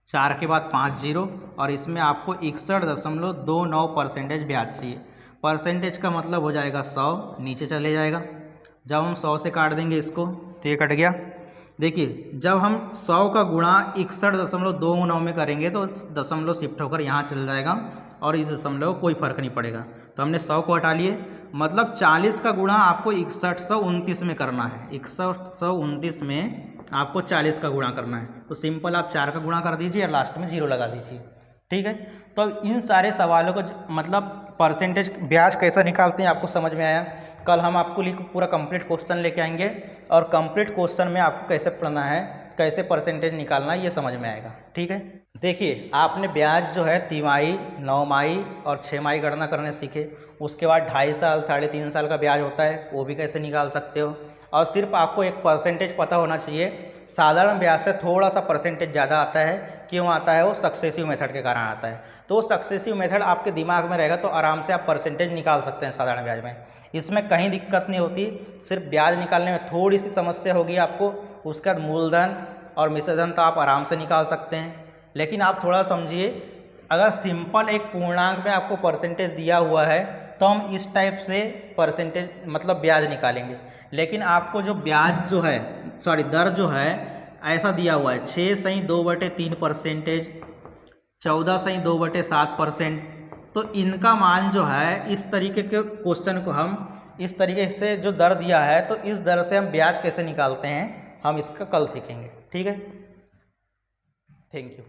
4 के बाद 5 जीरो और इसमें आपको 61.29% ब्याज चाहिए। परसेंटेज का मतलब हो जाएगा 100, नीचे चले जाएगा। जब हम 100 से काट देंगे इसको तो ये कट गया। देखिए जब हम 100 का गुणा 61.29 में करेंगे तो दशमलव शिफ्ट होकर यहाँ चल जाएगा और इस दशमलव कोई फर्क नहीं पड़ेगा। तो हमने 100 को हटा लिए, मतलब 40 का गुणा आपको 6129 में करना है। 6129 में आपको 40 का गुणा करना है। तो सिंपल आप 4 का गुणा कर दीजिए और लास्ट में 0 लगा दीजिए। ठीक है, तो इन सारे सवालों को मतलब परसेंटेज ब्याज कैसा निकालते हैं आपको समझ में आया। कल हम आपको लिए पूरा कंप्लीट क्वेश्चन लेके आएंगे और कंप्लीट क्वेश्चन में आपको कैसे पढ़ना है, कैसे परसेंटेज निकालना है, ये समझ में आएगा। ठीक है, देखिए आपने ब्याज जो है तिमाही, 9 माही और 6 माही गणना करने सीखे। उसके बाद 2.5 साल 3.5 साल का ब्याज होता है, वो भी कैसे निकाल सकते हो। और सिर्फ आपको एक परसेंटेज पता होना चाहिए, साधारण ब्याज से थोड़ा सा परसेंटेज ज़्यादा आता है। क्यों आता है? वो सक्सेसिव मेथड के कारण आता है। तो वो सक्सेसिव मेथड आपके दिमाग में रहेगा तो आराम से आप परसेंटेज निकाल सकते हैं साधारण ब्याज में। इसमें कहीं दिक्कत नहीं होती, सिर्फ ब्याज निकालने में थोड़ी सी समस्या होगी आपको। उसके बाद मूलधन और मिश्रधन तो आप आराम से निकाल सकते हैं। लेकिन आप थोड़ा समझिए, अगर सिंपल एक पूर्णांक में आपको परसेंटेज दिया हुआ है तो हम इस टाइप से परसेंटेज मतलब ब्याज निकालेंगे। लेकिन आपको जो ब्याज जो है दर जो है ऐसा दिया हुआ है 6/2/3%, 14/2/7%। तो इनका मान जो है इस तरीके के क्वेश्चन को हम इस तरीके से जो दर दिया है तो इस दर से हम ब्याज कैसे निकालते हैं हम इसका कल सीखेंगे। ठीक है, थैंक यू।